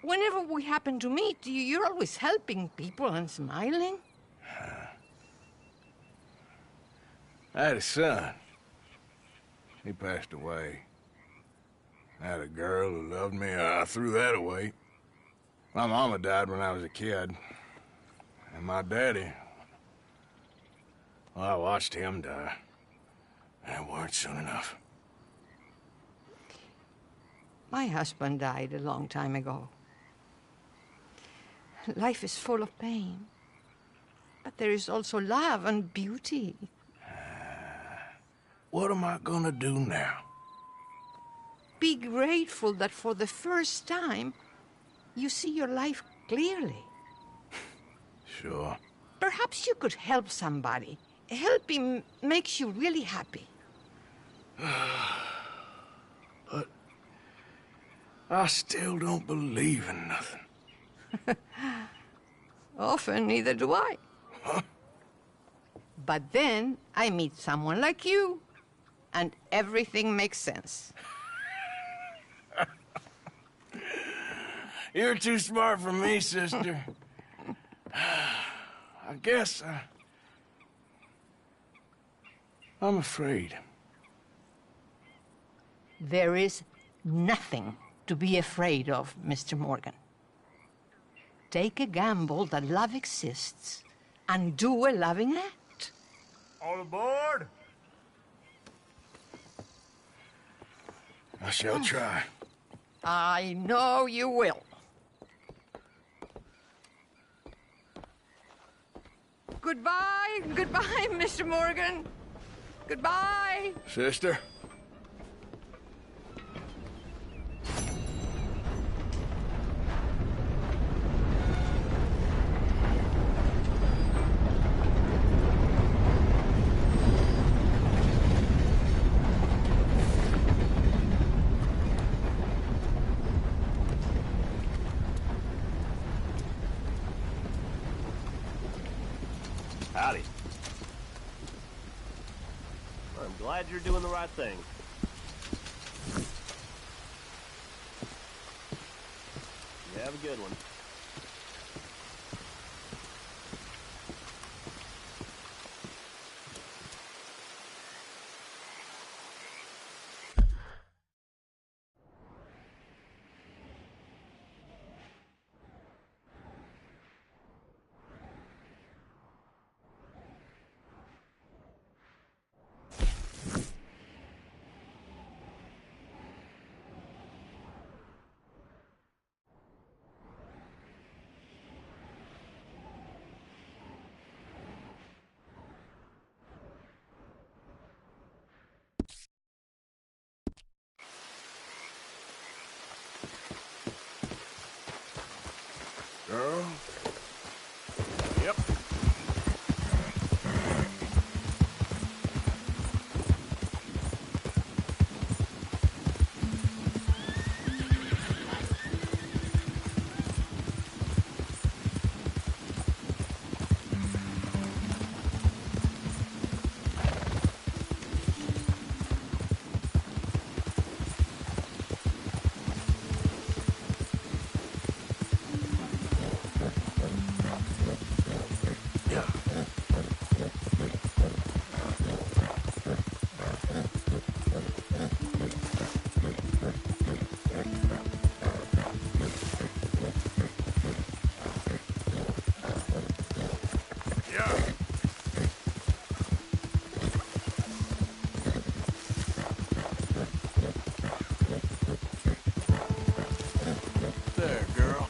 whenever we happen to meet, you're always helping people and smiling. I had a son. He passed away. I had a girl who loved me. I threw that away. My mama died when I was a kid. And my daddy, well, I watched him die. And it weren't soon enough. My husband died a long time ago. Life is full of pain. But there is also love and beauty. What am I gonna do now? Be grateful that for the first time, you see your life clearly. Sure. Perhaps you could help somebody. Helping makes you really happy. But I still don't believe in nothing. Often, neither do I. Huh? But then I meet someone like you, and everything makes sense. You're too smart for me, sister. I guess I'm afraid. There is nothing to be afraid of, Mr. Morgan. Take a gamble that love exists and do a loving act. All aboard! I shall try. I know you will. Goodbye, goodbye, Mr. Morgan. Goodbye. Sister? Howdy. I'm glad you're doing the right thing. You have a good one. Girl? Yep. There, girl.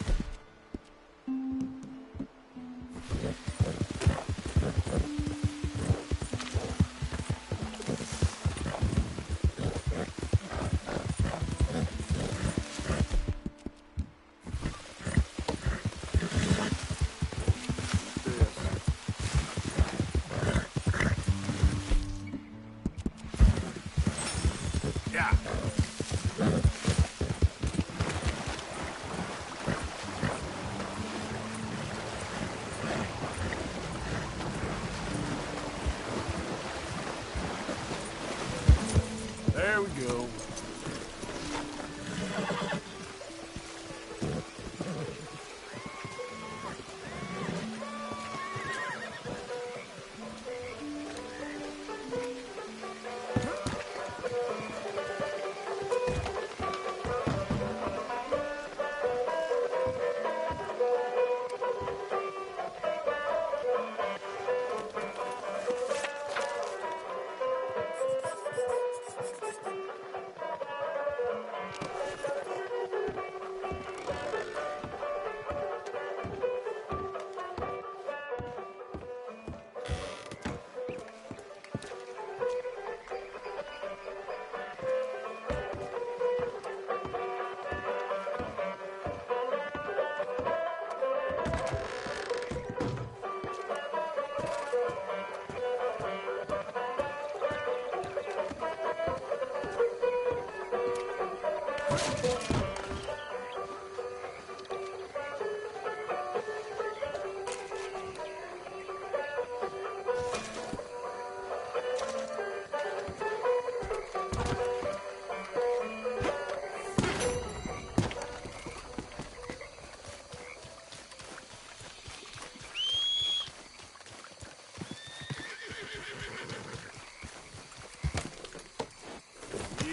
Yeah. There we go.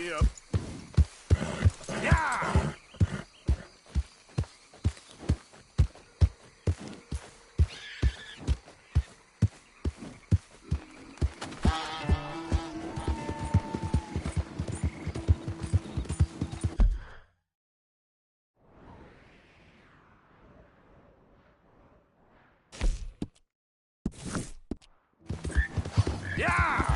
Yep. Yeah! Yeah!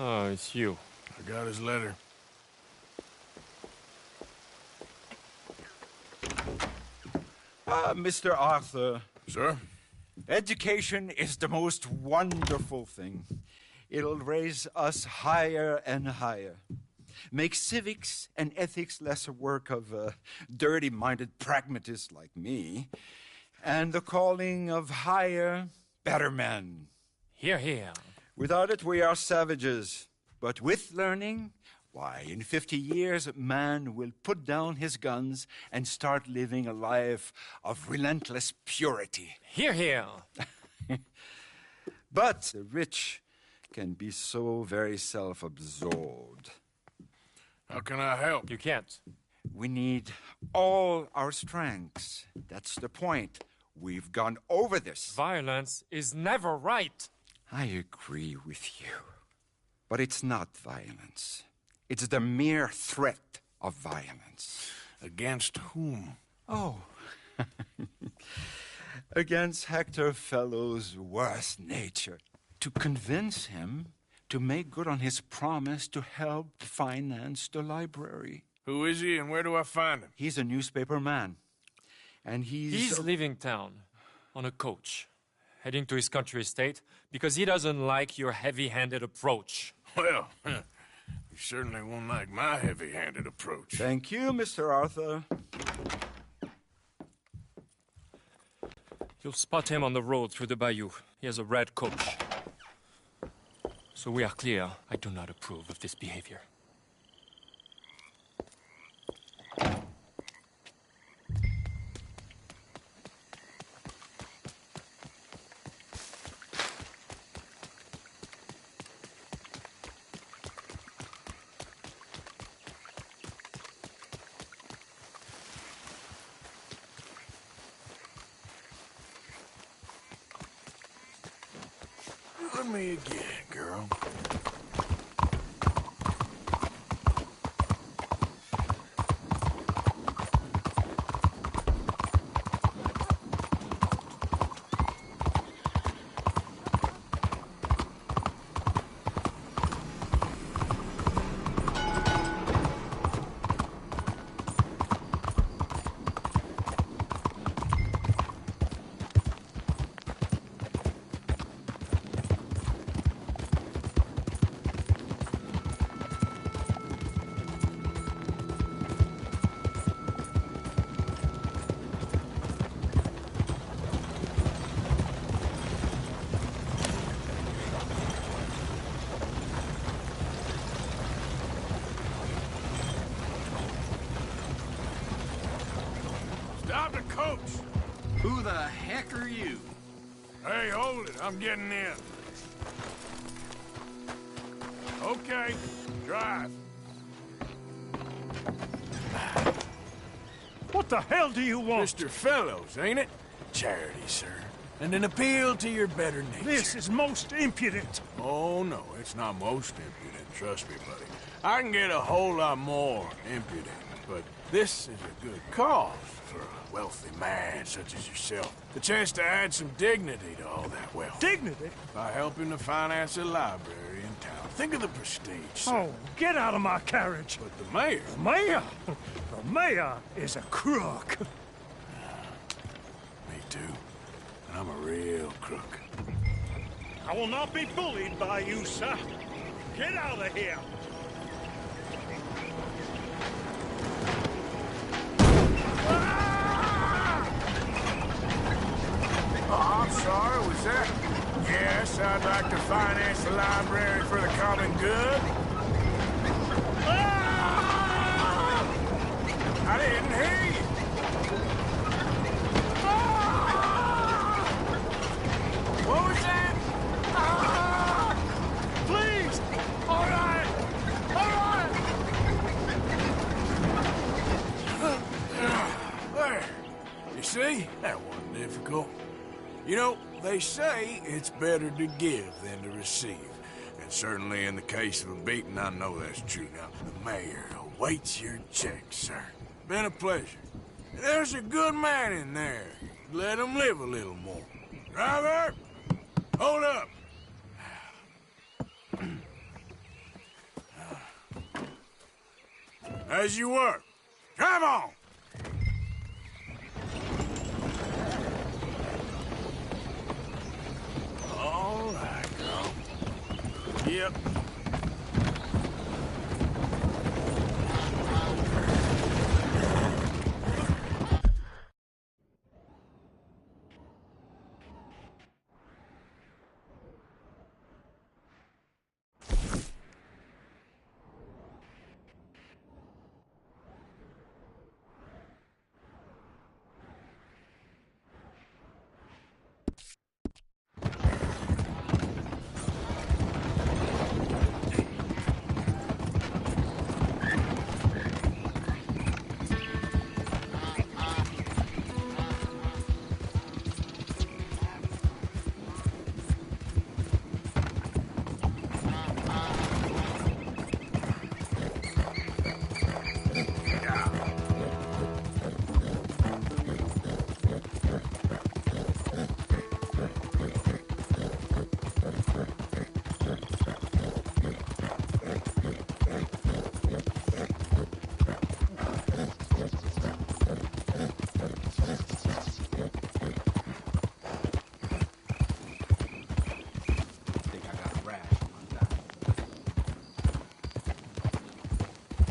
Oh, it's you. I got his letter. Mr. Arthur. Sir? Education is the most wonderful thing. It'll raise us higher and higher. Make civics and ethics less a work of dirty-minded pragmatists like me, and the calling of higher, better men. Hear, hear. Without it, we are savages. But with learning, why, in 50 years, man will put down his guns and start living a life of relentless purity. Hear, hear. But the rich can be so very self-absorbed. How can I help? You can't. We need all our strengths. That's the point. We've gone over this. Violence is never right. I agree with you. But it's not violence. It's the mere threat of violence. Against whom? Oh. Against Hector Fellow's worst nature. To convince him to make good on his promise to help finance the library. Who is he and where do I find him? He's a newspaper man. And He's leaving town on a coach, heading to his country estate because he doesn't like your heavy-handed approach. Well, you certainly won't like my heavy-handed approach. Thank you, Mr. Arthur. You'll spot him on the road through the bayou. He has a red coach. So we are clear, I do not approve of this behavior. Look me again, girl. Stop the coach! Who the heck are you? Hey, hold it. I'm getting in. Okay, drive. What the hell do you want? Mr. Fellows, ain't it? Charity, sir. And an appeal to your better nature. This is most impudent. Oh, no, it's not most impudent. Trust me, buddy. I can get a whole lot more impudent, but this is a good cause for a wealthy man such as yourself. The chance to add some dignity to all that wealth. Dignity? By helping to finance a library in town. Think of the prestige, sir. Oh, get out of my carriage. But the mayor... The mayor? The mayor is a crook. Me too. And I'm a real crook. I will not be bullied by you, sir. Get out of here. Oh, I'm sorry, was that? Yes, I'd like to finance the library for the common good. I didn't hear you. What was that? Please! All right! All right! There. You see? That wasn't difficult. You know, they say it's better to give than to receive. And certainly in the case of a beating, I know that's true. Now, the mayor awaits your check, sir. Been a pleasure. There's a good man in there. Let him live a little more. Driver! Hold up! As you were. Drive on! All right, go. Yep.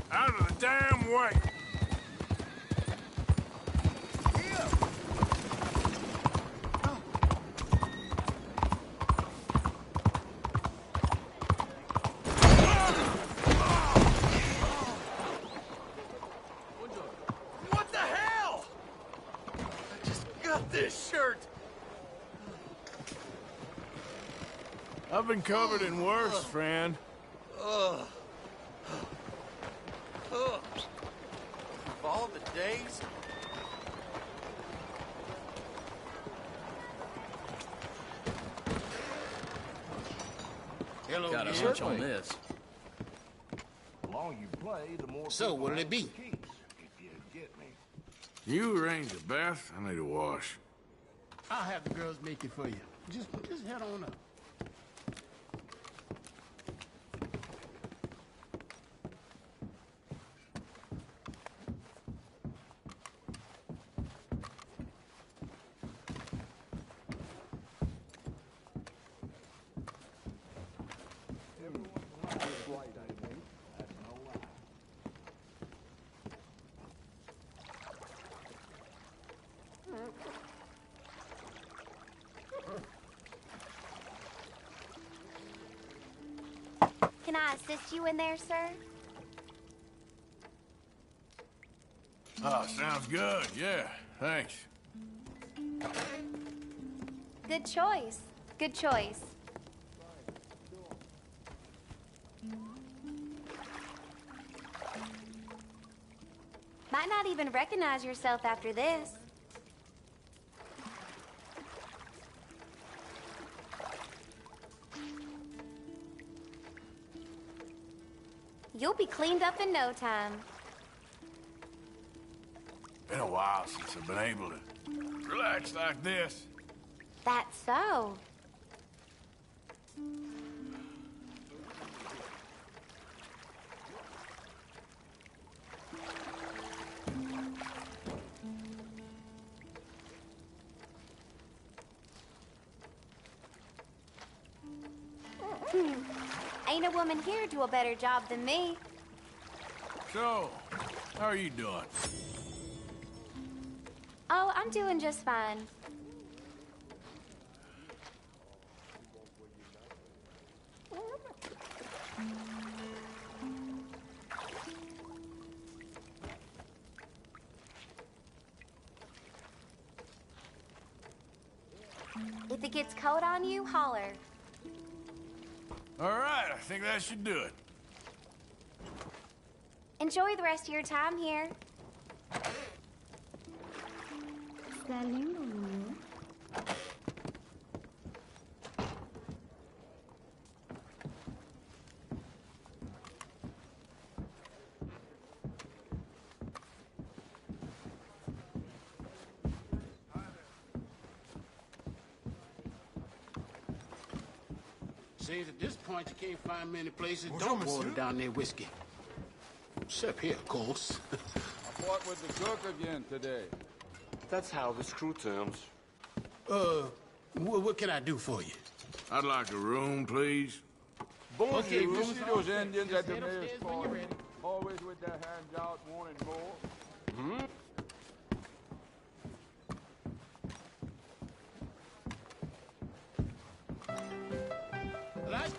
Out of the damn way! What the hell? I just got this shirt. I've been covered in worse, friend. Ugh. Ugh. Of all the days. Hello, Got a kid. hunch on this. The longer you play, the more. So, what'll it be? If you get me. You arrange a bath? I need a wash. I'll have the girls make it for you. Just head on up. Can I assist you in there, sir? Oh, sounds good. Yeah, thanks. Good choice. Good choice. Might not even recognize yourself after this. You'll be cleaned up in no time. Been a while since I've been able to relax like this. That's so. Ain't a woman here do a better job than me. So, how are you doing? Oh, I'm doing just fine. If it gets cold on you, holler. All right, I think that should do it. Enjoy the rest of your time here. Seems at this point you can't find many places that don't water down their whiskey. Except here, of course. I fought with the cook again today. That's how the screw terms. What can I do for you? I'd like a room, please. Bonjour. Okay, You room see service. those Indians Just at the head mayor's upstairs when you're party? ready. Always with their hands out, wanting more. Hmm? Right?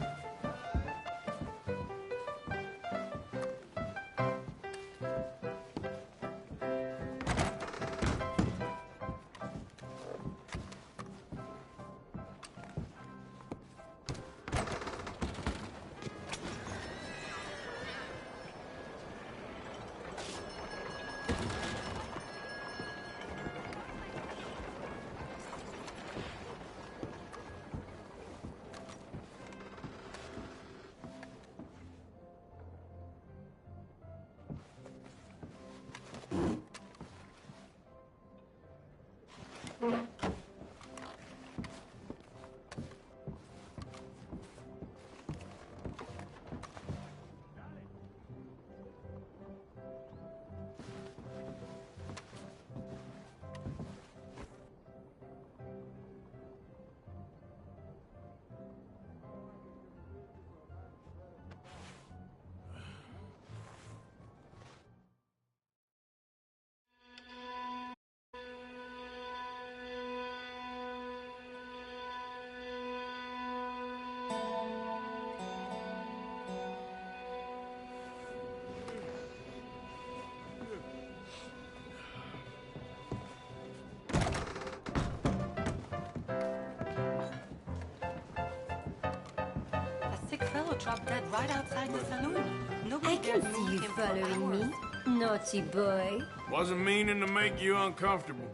A sick fellow dropped dead right outside the saloon. Nobody I can see you following me, naughty boy. Wasn't meaning to make you uncomfortable.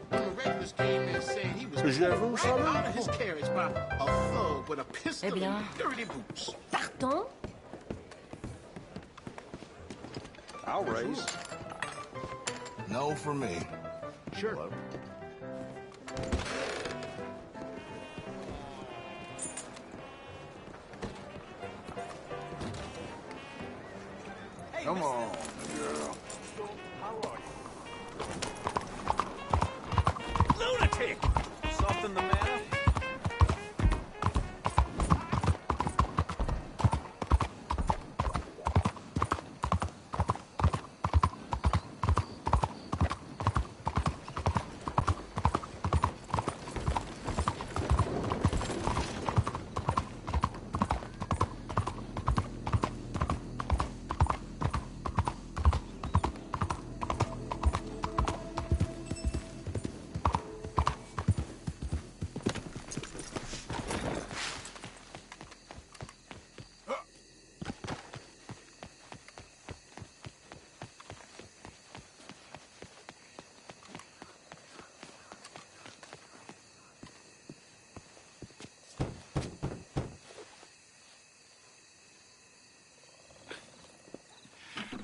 When the regulars came in saying he was pulled right out of his carriage by a thug with a pistol and dirty boots. Pardon? I'll raise. No for me. Sure. Come on, girl. Lunatic! Something the matter?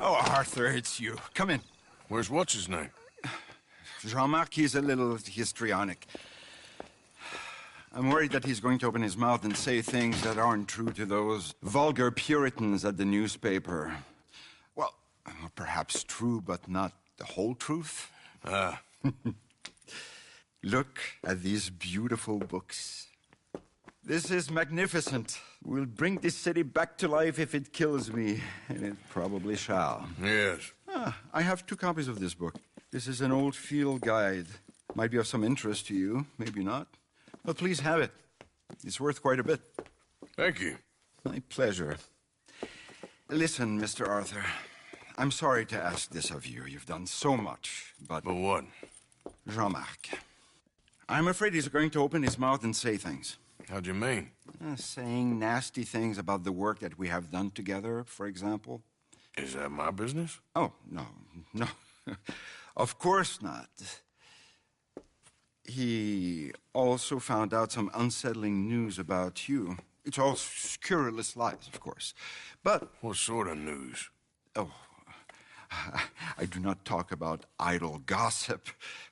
Oh, Arthur, it's you. Come in. Where's what's-his-name? Jean-Marc, he's a little histrionic. I'm worried that he's going to open his mouth and say things that aren't true to those vulgar Puritans at the newspaper. Well, perhaps true, but not the whole truth. Look at these beautiful books. This is magnificent. We'll bring this city back to life if it kills me, and it probably shall. Yes. I have 2 copies of this book. This is an old field guide. Might be of some interest to you, maybe not. But please have it. It's worth quite a bit. Thank you. My pleasure. Listen, Mr. Arthur, I'm sorry to ask this of you. You've done so much, but... But what? Jean-Marc. I'm afraid he's going to open his mouth and say things. How do you mean? Saying nasty things about the work that we have done together, for example. Is that my business? Oh, no. Of course not. He also found out some unsettling news about you. It's all scurrilous lies, of course. But... What sort of news? Oh, I do not talk about idle gossip.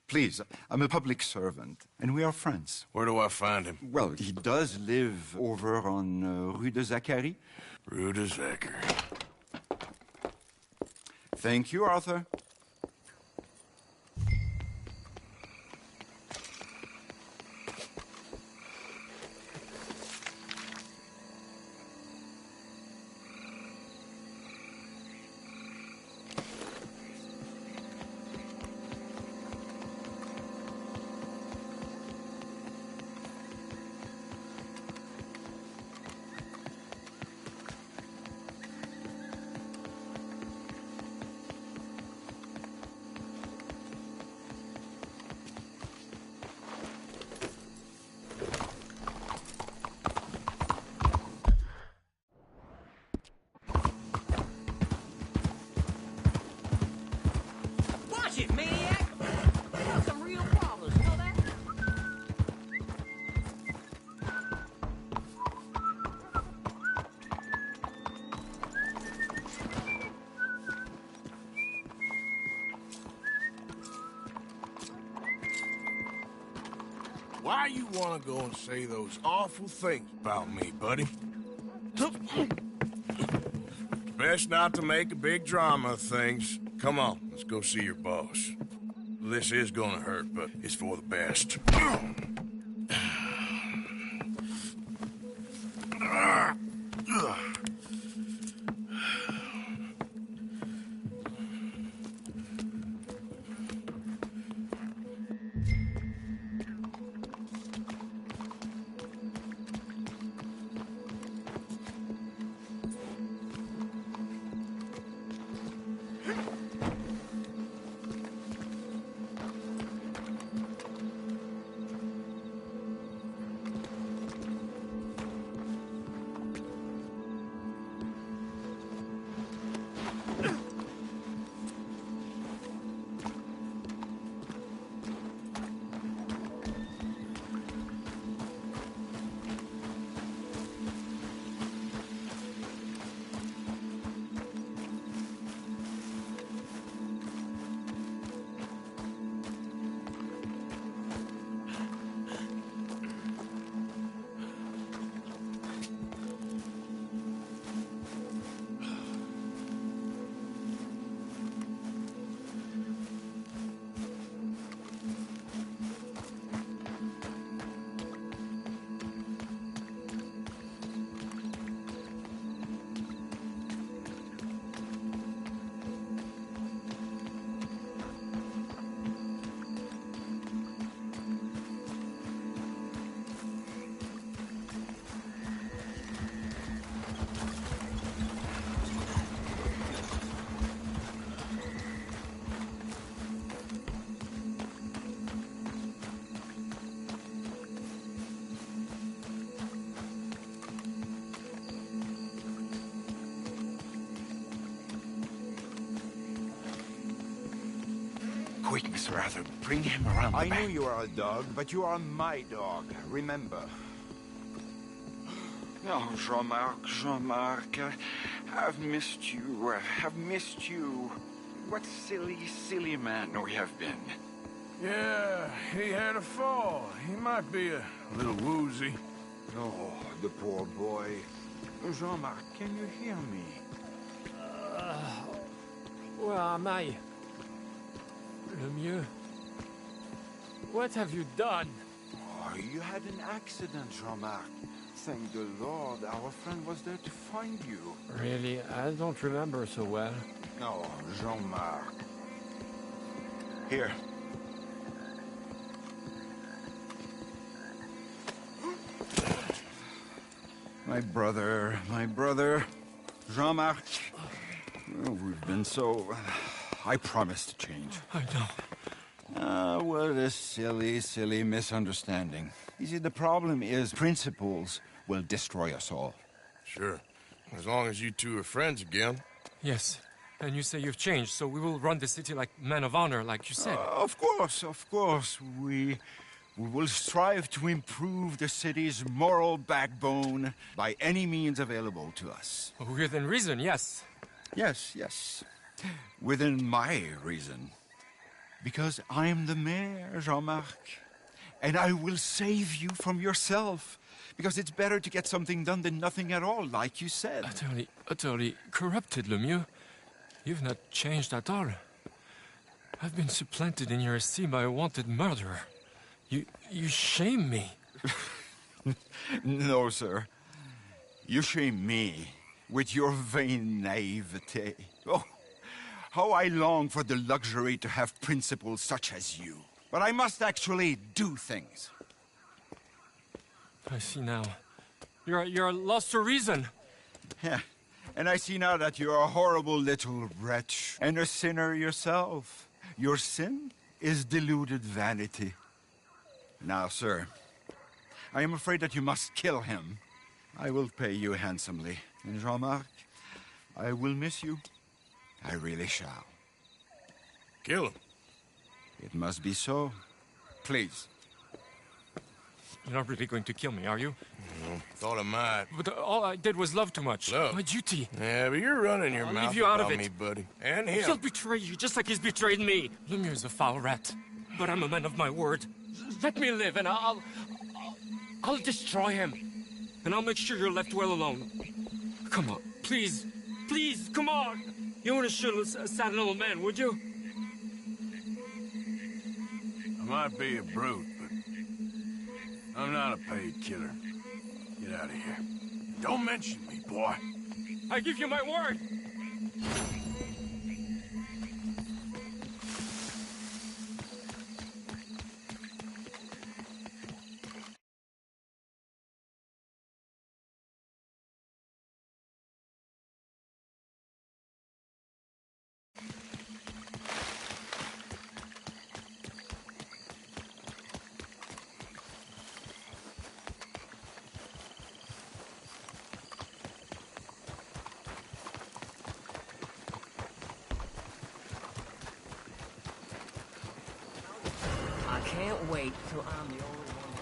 Please, I'm a public servant, and we are friends. Where do I find him? Well, he does live over on Rue de Zachary. Rue de Zachary. Thank you, Arthur. Watch it, maniac! You got some real problems, you know that? Why you want to go and say those awful things about me, buddy? Best not to make a big drama of things. Come on, let's go see your boss. This is gonna hurt, but it's for the best. Quick, Mr. Arthur, bring him around the I back. know you are a dog, but you are my dog. Remember. Oh, Jean-Marc, I've missed you. I've missed you. What silly, silly man we have been. Yeah, he had a fall. He might be a little woozy. Oh, the poor boy. Jean-Marc, can you hear me? Where am I? Le mieux. What have you done? Oh, you had an accident, Jean-Marc. Thank the Lord, our friend was there to find you. Really, I don't remember so well. Oh, Jean-Marc. Here. My brother, Jean-Marc. Oh, we've been so... I promised to change. I know. What a silly, silly misunderstanding. You see, the problem is principles will destroy us all. Sure. As long as you two are friends again. Yes. And you say you've changed, so we will run the city like men of honor, like you said. Of course. We will strive to improve the city's moral backbone by any means available to us. Within reason, yes. Yes. Within my reason. Because I'm the mayor, Jean-Marc. And I will save you from yourself. Because it's better to get something done than nothing at all, like you said. Utterly corrupted, Lemieux. You've not changed at all. I've been supplanted in your esteem by a wanted murderer. You shame me. No, sir. You shame me with your vain naivete. Oh, how I long for the luxury to have principles such as you. But I must actually do things. I see now. You're lost to reason. Yeah. And I see now that you're a horrible little wretch and a sinner yourself. Your sin is deluded vanity. Now, sir, I am afraid that you must kill him. I will pay you handsomely. And Jean-Marc, I will miss you. I really shall. Kill him. It must be so. Please. You're not really going to kill me, are you? Thought I might. But all I did was love too much. Love? My duty. Yeah, but you're running your I'll mouth leave you out about of it. me, buddy. And him. He'll betray you just like he's betrayed me. Lemieux's a foul rat. But I'm a man of my word. Let me live and I'll destroy him. And I'll make sure you're left well alone. Come on, please. Please, come on. You wouldn't shoot a sad little man, would you? I might be a brute, but I'm not a paid killer. Get out of here. Don't mention me, boy. I give you my word. I can't wait till I'm the only one.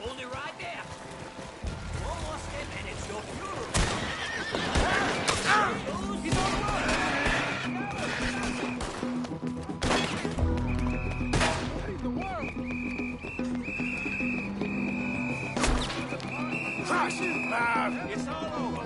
Hold it right there. One more step and it's your funeral. He's on the run. Save the world. Crash his life. It's all over.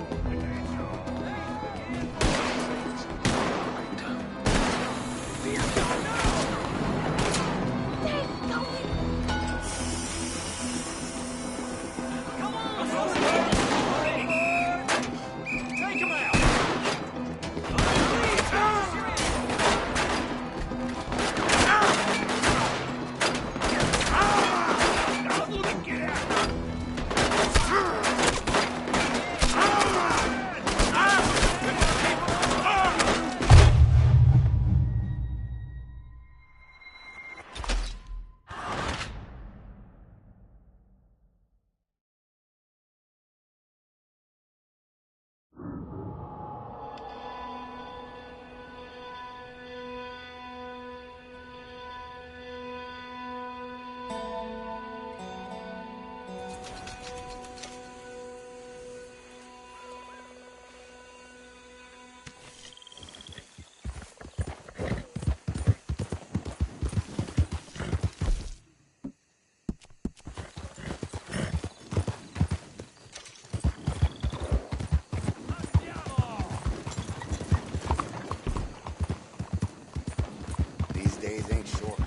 Days ain't short.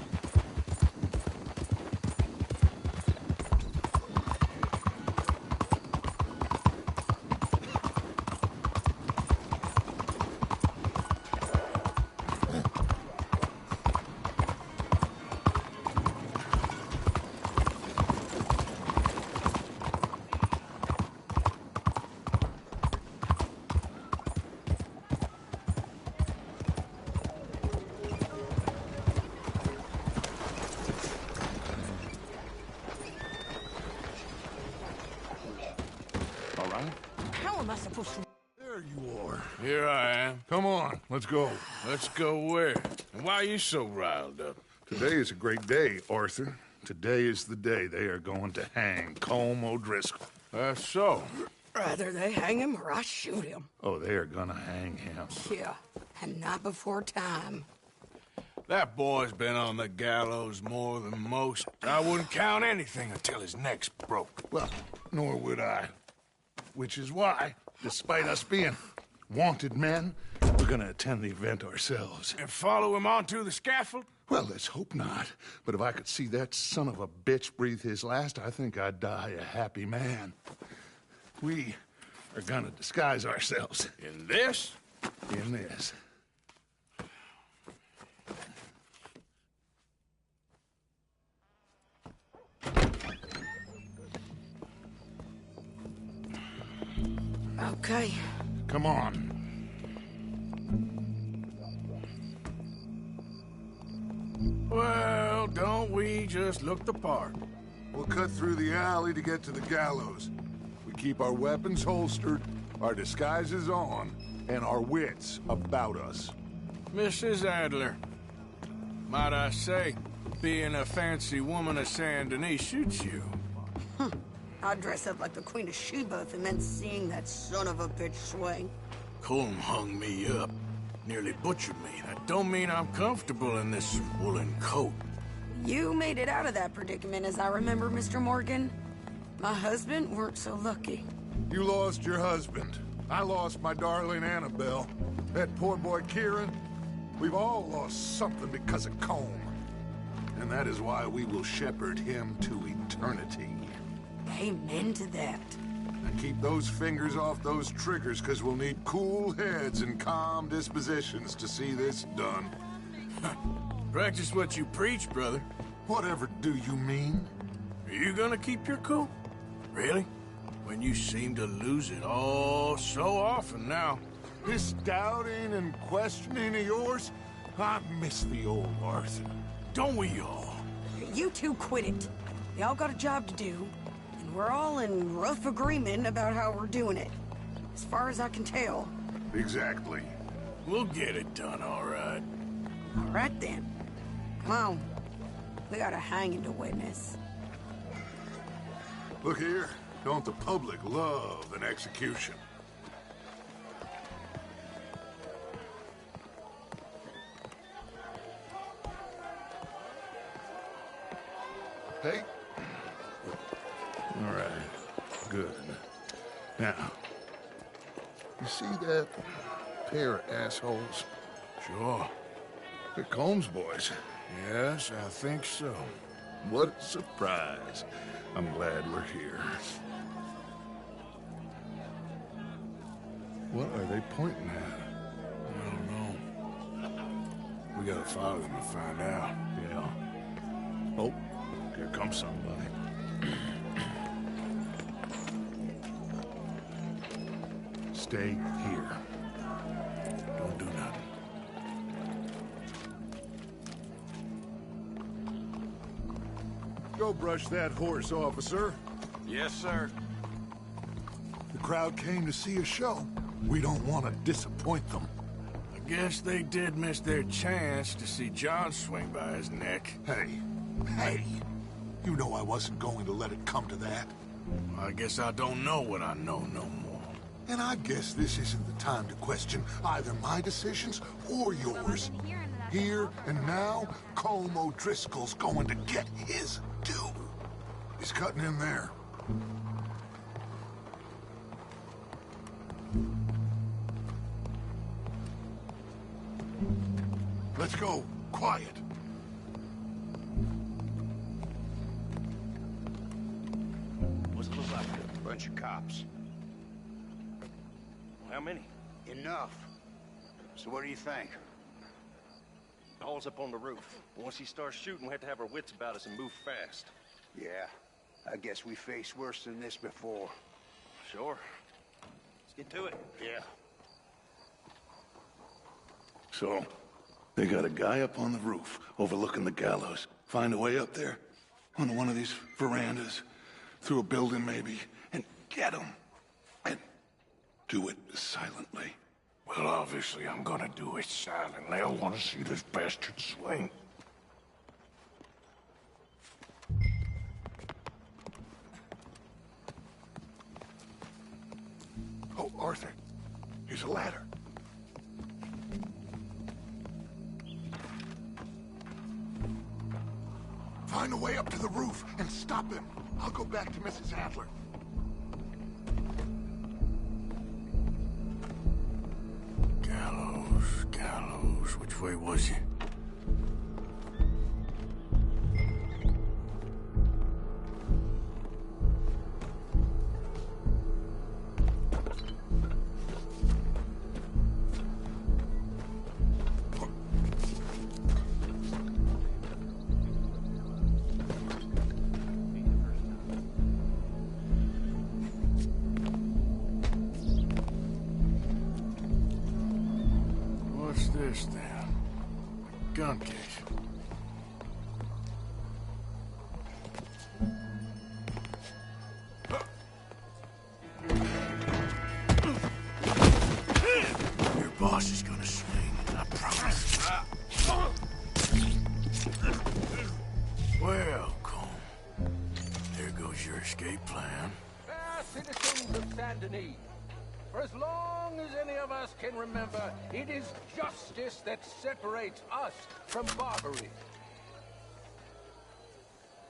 How am I supposed to... There you are. Here I am. Come on, let's go. Let's go where? And why are you so riled up? Today is a great day, Arthur. Today is the day they are going to hang Colm O'Driscoll. That's so. Rather they hang him or I shoot him. Oh, they are gonna hang him. Yeah. and not before time. That boy's been on the gallows more than most. I wouldn't count anything until his neck's broke. Well, nor would I. Which is why, despite us being wanted men, we're gonna attend the event ourselves. And follow him onto the scaffold? Well, let's hope not. But if I could see that son of a bitch breathe his last, I think I'd die a happy man. We are gonna disguise ourselves. In this? In this. Okay. Come on. Well, don't we just look the part? We'll cut through the alley to get to the gallows. We keep our weapons holstered, our disguises on, and our wits about us. Mrs. Adler, might I say, being a fancy woman of Saint Denis suits you. I'd dress up like the Queen of Sheba and then seeing that son of a bitch swing. Colm hung me up, nearly butchered me. That don't mean I'm comfortable in this woolen coat. You made it out of that predicament, as I remember, Mr. Morgan. My husband weren't so lucky. You lost your husband. I lost my darling Annabelle. That poor boy Kieran. We've all lost something because of Colm. And that is why we will shepherd him to eternity. Amen to that. And keep those fingers off those triggers, because we'll need cool heads and calm dispositions to see this done. Practice what you preach, brother. Whatever do you mean? Are you gonna keep your cool? Really? When you seem to lose it all so often now. This doubting and questioning of yours, I miss the old Arthur. Don't we all? You two quit it. Y'all got a job to do, and we're all in rough agreement about how we're doing it. As far as I can tell. Exactly. We'll get it done, all right. All right, then. Come on. We got a hanging to witness. Look here. Don't the public love an execution? Hey. All right. Good. Now, you see that pair of assholes? Sure. They're Combs boys. Yes, I think so. What a surprise. I'm glad we're here. What are they pointing at? I don't know. We gotta follow them and find out. Yeah. Oh, here comes somebody. Stay here. Don't do nothing. Go brush that horse, officer. Yes, sir. The crowd came to see a show. We don't want to disappoint them. I guess they did miss their chance to see John swing by his neck. Hey, you know I wasn't going to let it come to that. I guess I don't know what I know no more. And I guess this isn't the time to question either my decisions or yours. Here and now, Colm O'Driscoll's going to get his due. He's cutting in there. Let's go. Quiet. What's it look like? Bunch of cops. How many? Enough. So what do you think? All's up on the roof. Once he starts shooting, we have to have our wits about us and move fast. Yeah, I guess we faced worse than this before. Sure. Let's get to it. Yeah. So, they got a guy up on the roof overlooking the gallows. Find a way up there, onto one of these verandas, through a building maybe, and get him. And do it silently. Well, obviously I'm gonna do it silently. I want to see this bastard swing. Oh, Arthur. Here's a ladder. Find a way up to the roof and stop him. I'll go back to Mrs. Adler. Gallows, which way was he? What's this then? A gun case. Your boss is gonna swing, I promise. Well, Cole, there goes your escape plan. Citizens of Saint Denis, for as long as any of us can remember, it is justice that separates us from barbarity.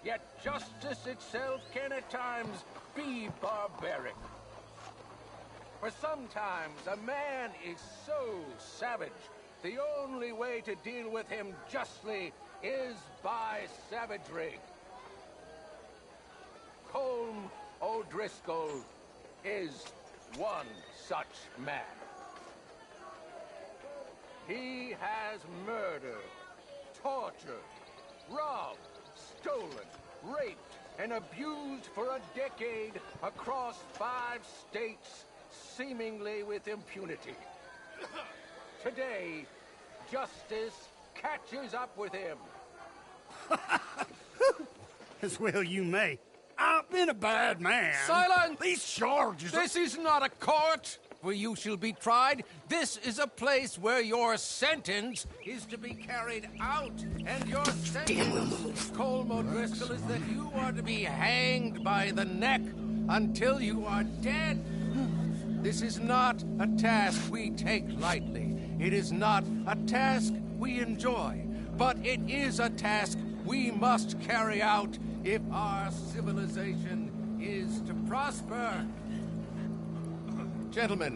Yet justice itself can at times be barbaric. For sometimes a man is so savage, the only way to deal with him justly is by savagery. Colm O'Driscoll is one such man. He has murdered, tortured, robbed, stolen, raped, and abused for a decade across 5 states, seemingly with impunity. Today, justice catches up with him. As well you may. I've been a bad man. Silence! These charges... This is not a court where you shall be tried. This is a place where your sentence is to be carried out. And your sentence, Colm O'Driscoll, is that you are to be hanged by the neck until you are dead. This is not a task we take lightly. It is not a task we enjoy. But it is a task we must carry out if our civilization is to prosper. Gentlemen,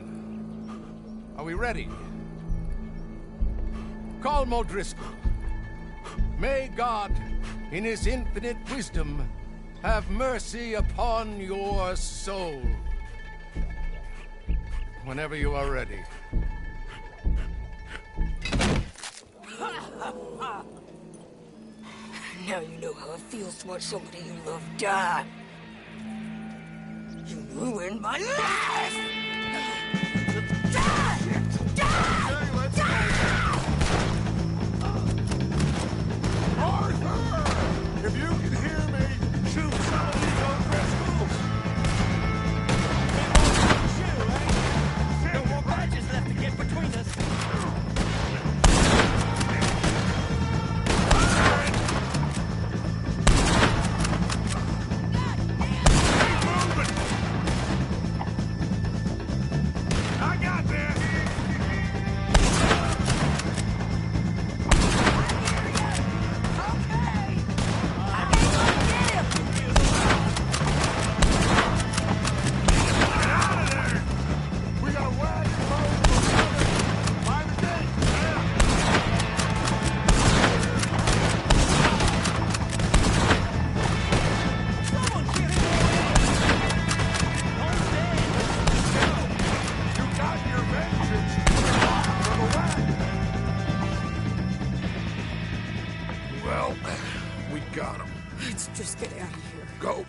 are we ready? Colm O'Driscoll, may God, in his infinite wisdom, have mercy upon your soul. Whenever you are ready. Now you know how it feels to watch somebody you love die. You ruined my life! Die! Die! Die! Arthur! If you can hear me, shoot some of these O'Driscolls! No more badges left to get between us. Well, we got him. Let's just get out of here. Go.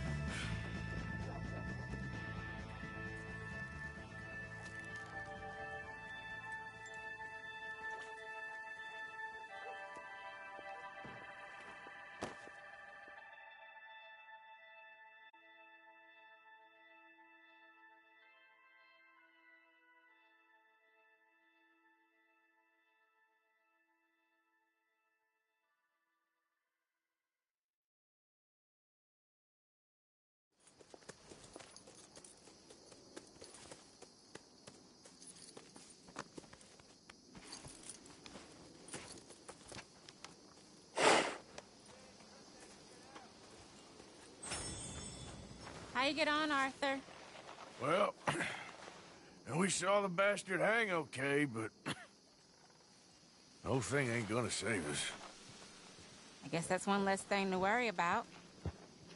you get on, Arthur? Well, we saw the bastard hang okay, but the whole thing ain't gonna save us. I guess that's one less thing to worry about.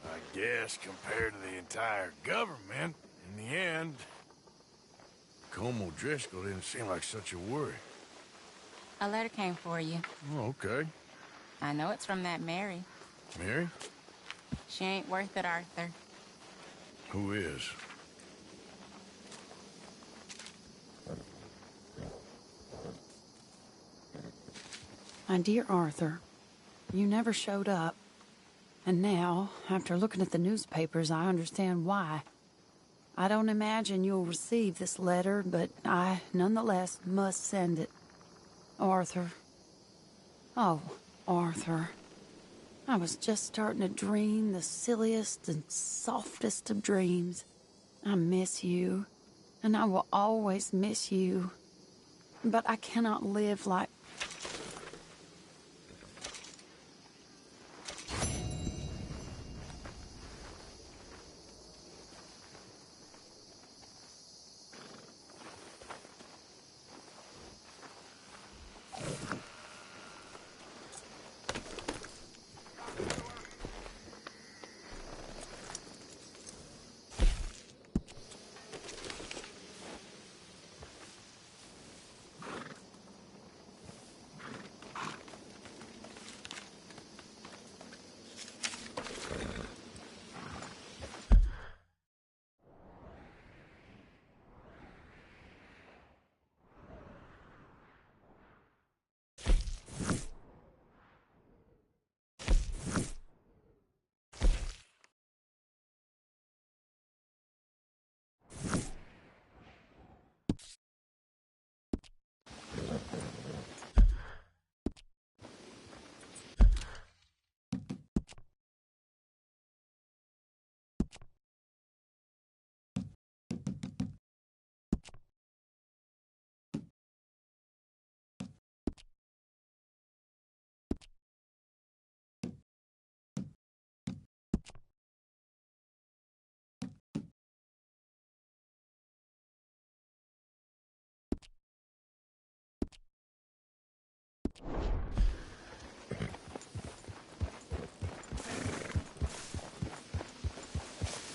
I guess compared to the entire government, in the end, Colm O'Driscoll didn't seem like such a worry. A letter came for you. Oh, okay. I know it's from that Mary. Mary? She ain't worth it, Arthur. Who is? My dear Arthur, you never showed up. And now, after looking at the newspapers, I understand why. I don't imagine you'll receive this letter, but I, nonetheless, must send it. Arthur. Oh, Arthur. I was just starting to dream the silliest and softest of dreams. I miss you, and I will always miss you. But I cannot live like...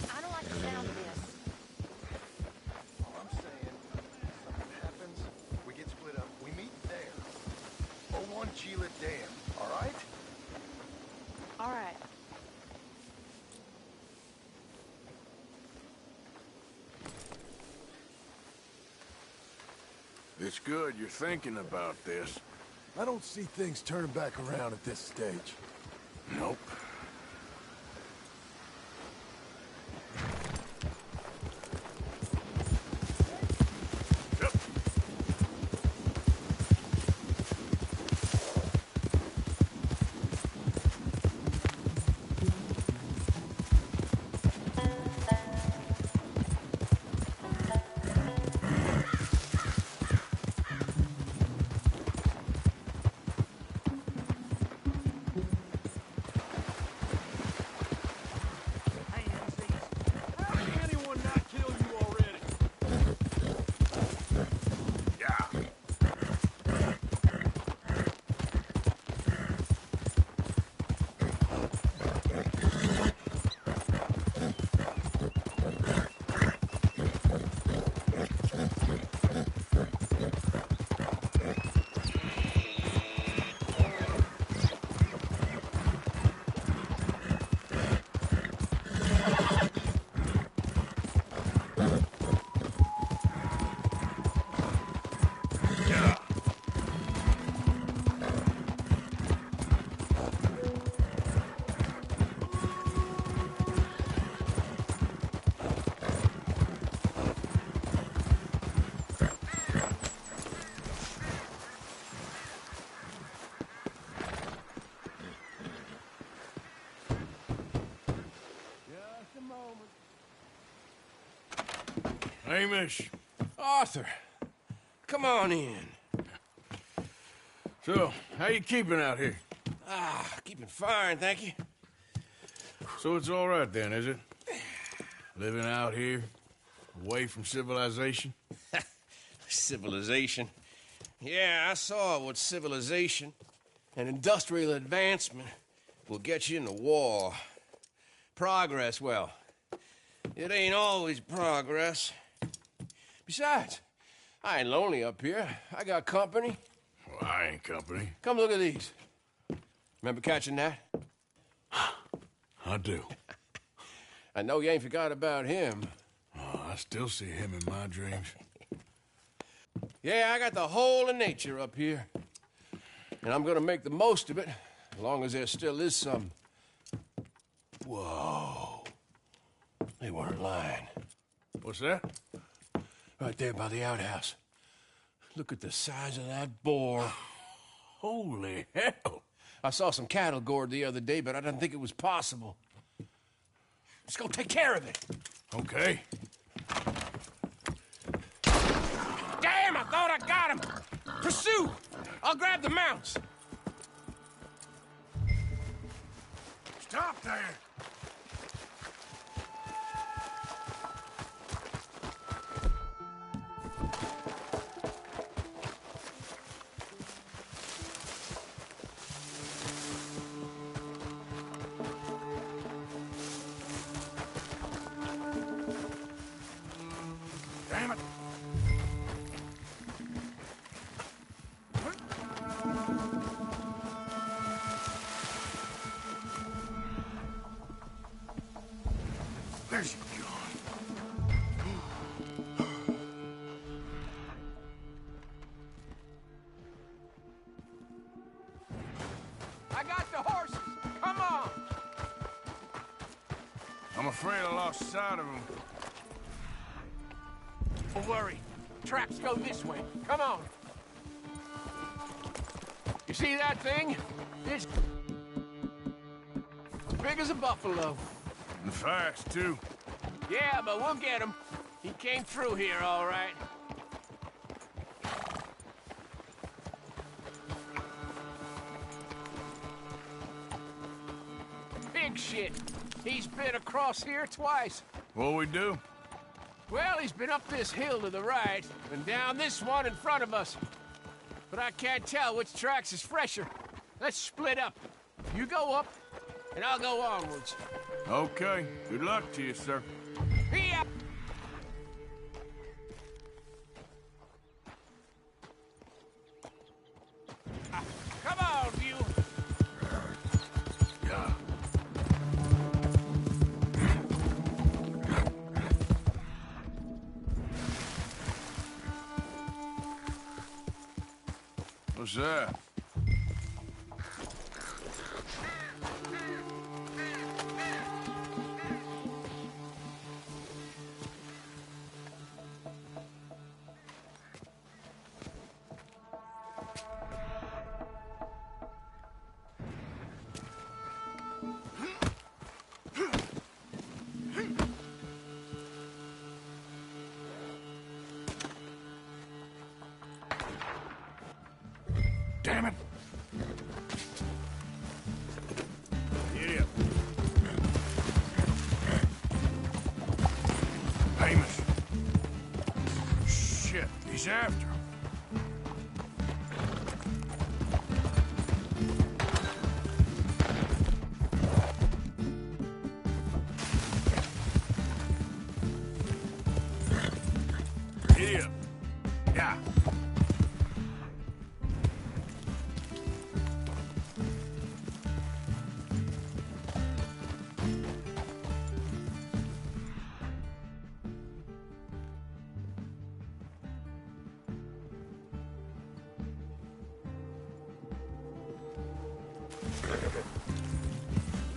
I don't like the sound of this. All I'm saying, something happens, we get split up, we meet there. 01 Gila Dam, all right? All right. It's good you're thinking about this. I don't see things turning back around at this stage. Nope. Hamish. Arthur, come on in. So, how you keeping out here? Keeping fine, thank you. So it's all right then, is it? Living out here, away from civilization? Civilization? Yeah, I saw what civilization and industrial advancement will get you in the war. Progress, well, it ain't always progress. Besides, I ain't lonely up here. I got company. Well, I ain't company. Come look at these. Remember catching that? I do. I know you ain't forgot about him. Oh, I still see him in my dreams. Yeah, I got the whole of nature up here. And I'm gonna make the most of it, as long as there still is some. Whoa. They weren't lying. What's that? Right there by the outhouse. Look at the size of that boar. Holy hell. I saw some cattle gored the other day, but I didn't think it was possible. Let's go take care of it. Okay. Damn, I thought I got him. Pursue. I'll grab the mounts. Stop there. Damn it. There's your gun. I got the horses. Come on. I'm afraid I lost sight of him. Don't worry. Tracks go this way. Come on. You see that thing? It's big as a buffalo. And fast, too. Yeah, but we'll get him. He came through here, all right. Big shit. He's been across here twice. What'll we do? Well, he's been up this hill to the right, and down this one in front of us. But I can't tell which tracks is fresher. Let's split up. You go up, and I'll go onwards. Okay. Good luck to you, sir. Here! Come on, you! Yeah. What's that? Damn it! Idiot! Hamish! Shit, he's after him. Idiot! Yeah.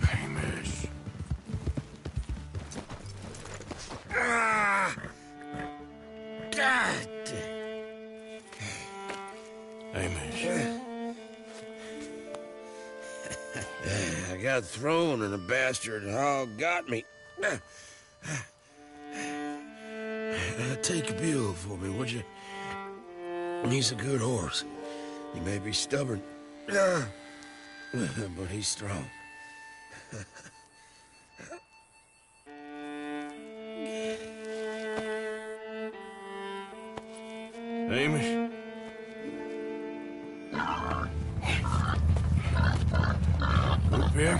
Hamish. God! Hamish. I got thrown and a bastard hog got me. Take a mule for me, would you? He's a good horse. He may be stubborn, but he's strong. Amos? Good pig.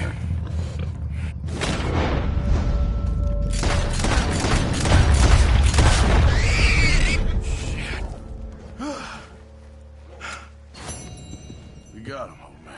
We got him, old man.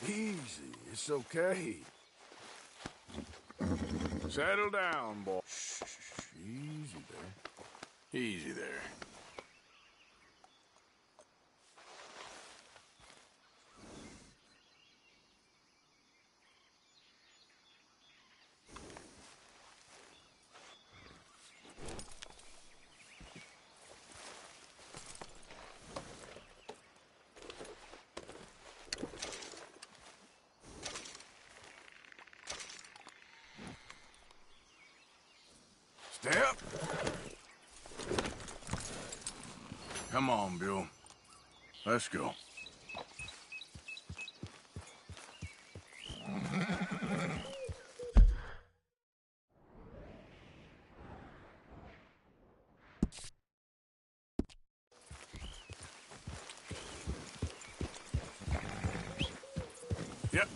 Easy, it's okay. Settle down, boy. Shh, easy there. Easy there. Step. Come on, Bill. Let's go. Yep.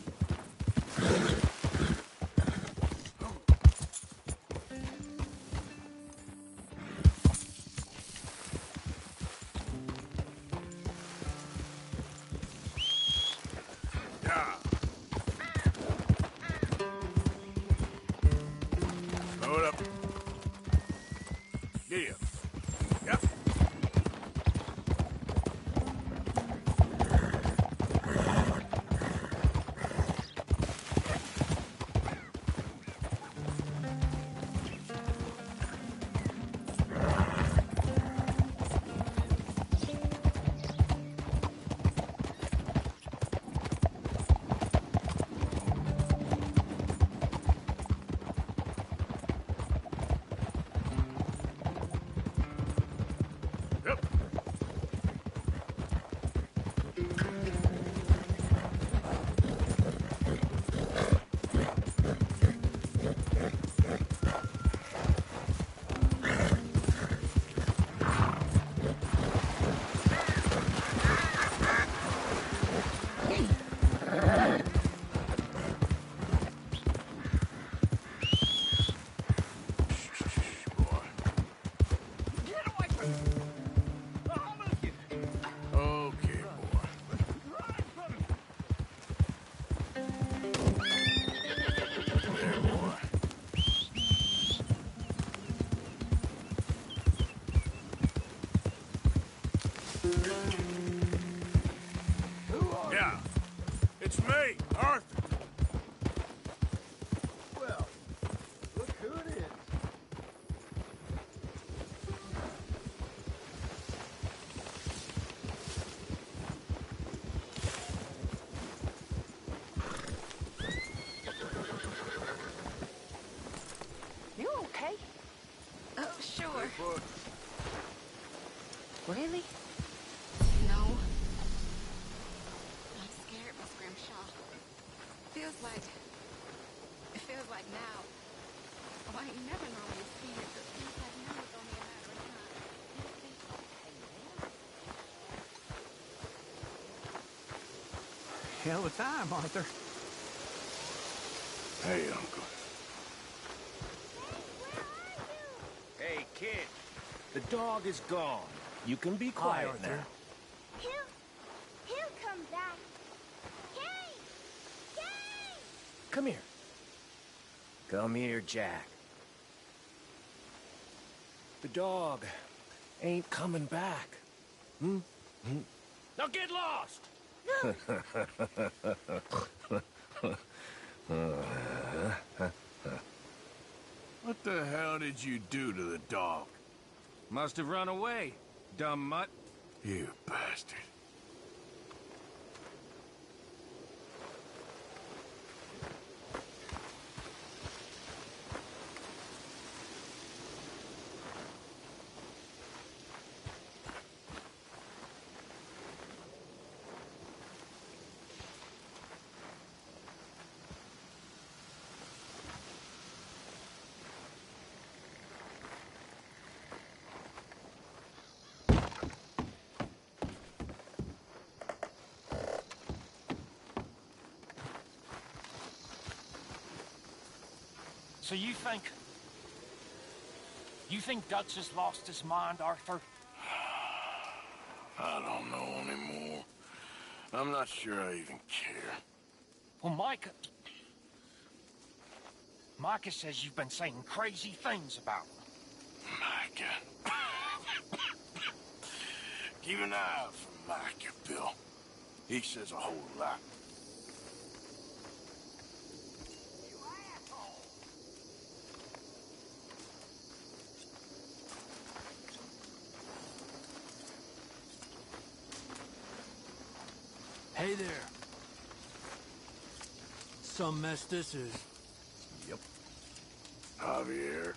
Load up. Giddy up. Yep. Yeah, it's me, Arthur. Well, look who it is. You okay? Oh, sure. Books. Really? No. I'm scared, Miss Grimshaw. It feels like now. Why, you never normally see it, but feels like now it's only a matter of time. Hell of a time, Arthur. Hey, Uncle. Hey, kid. The dog is gone. You can be quiet now. He'll come back. Come here. Come here, Jack. The dog ain't coming back. Hmm? Now get lost! What the hell did you do to the dog? Must have run away, dumb mutt. You bastard. So you think Dutch has lost his mind, Arthur? I don't know anymore. I'm not sure I even care. Well, Micah says you've been saying crazy things about him. Micah. Keep an eye out for Micah, Bill. He says a whole lot. Hey there. Some mess this is. Yep. Javier.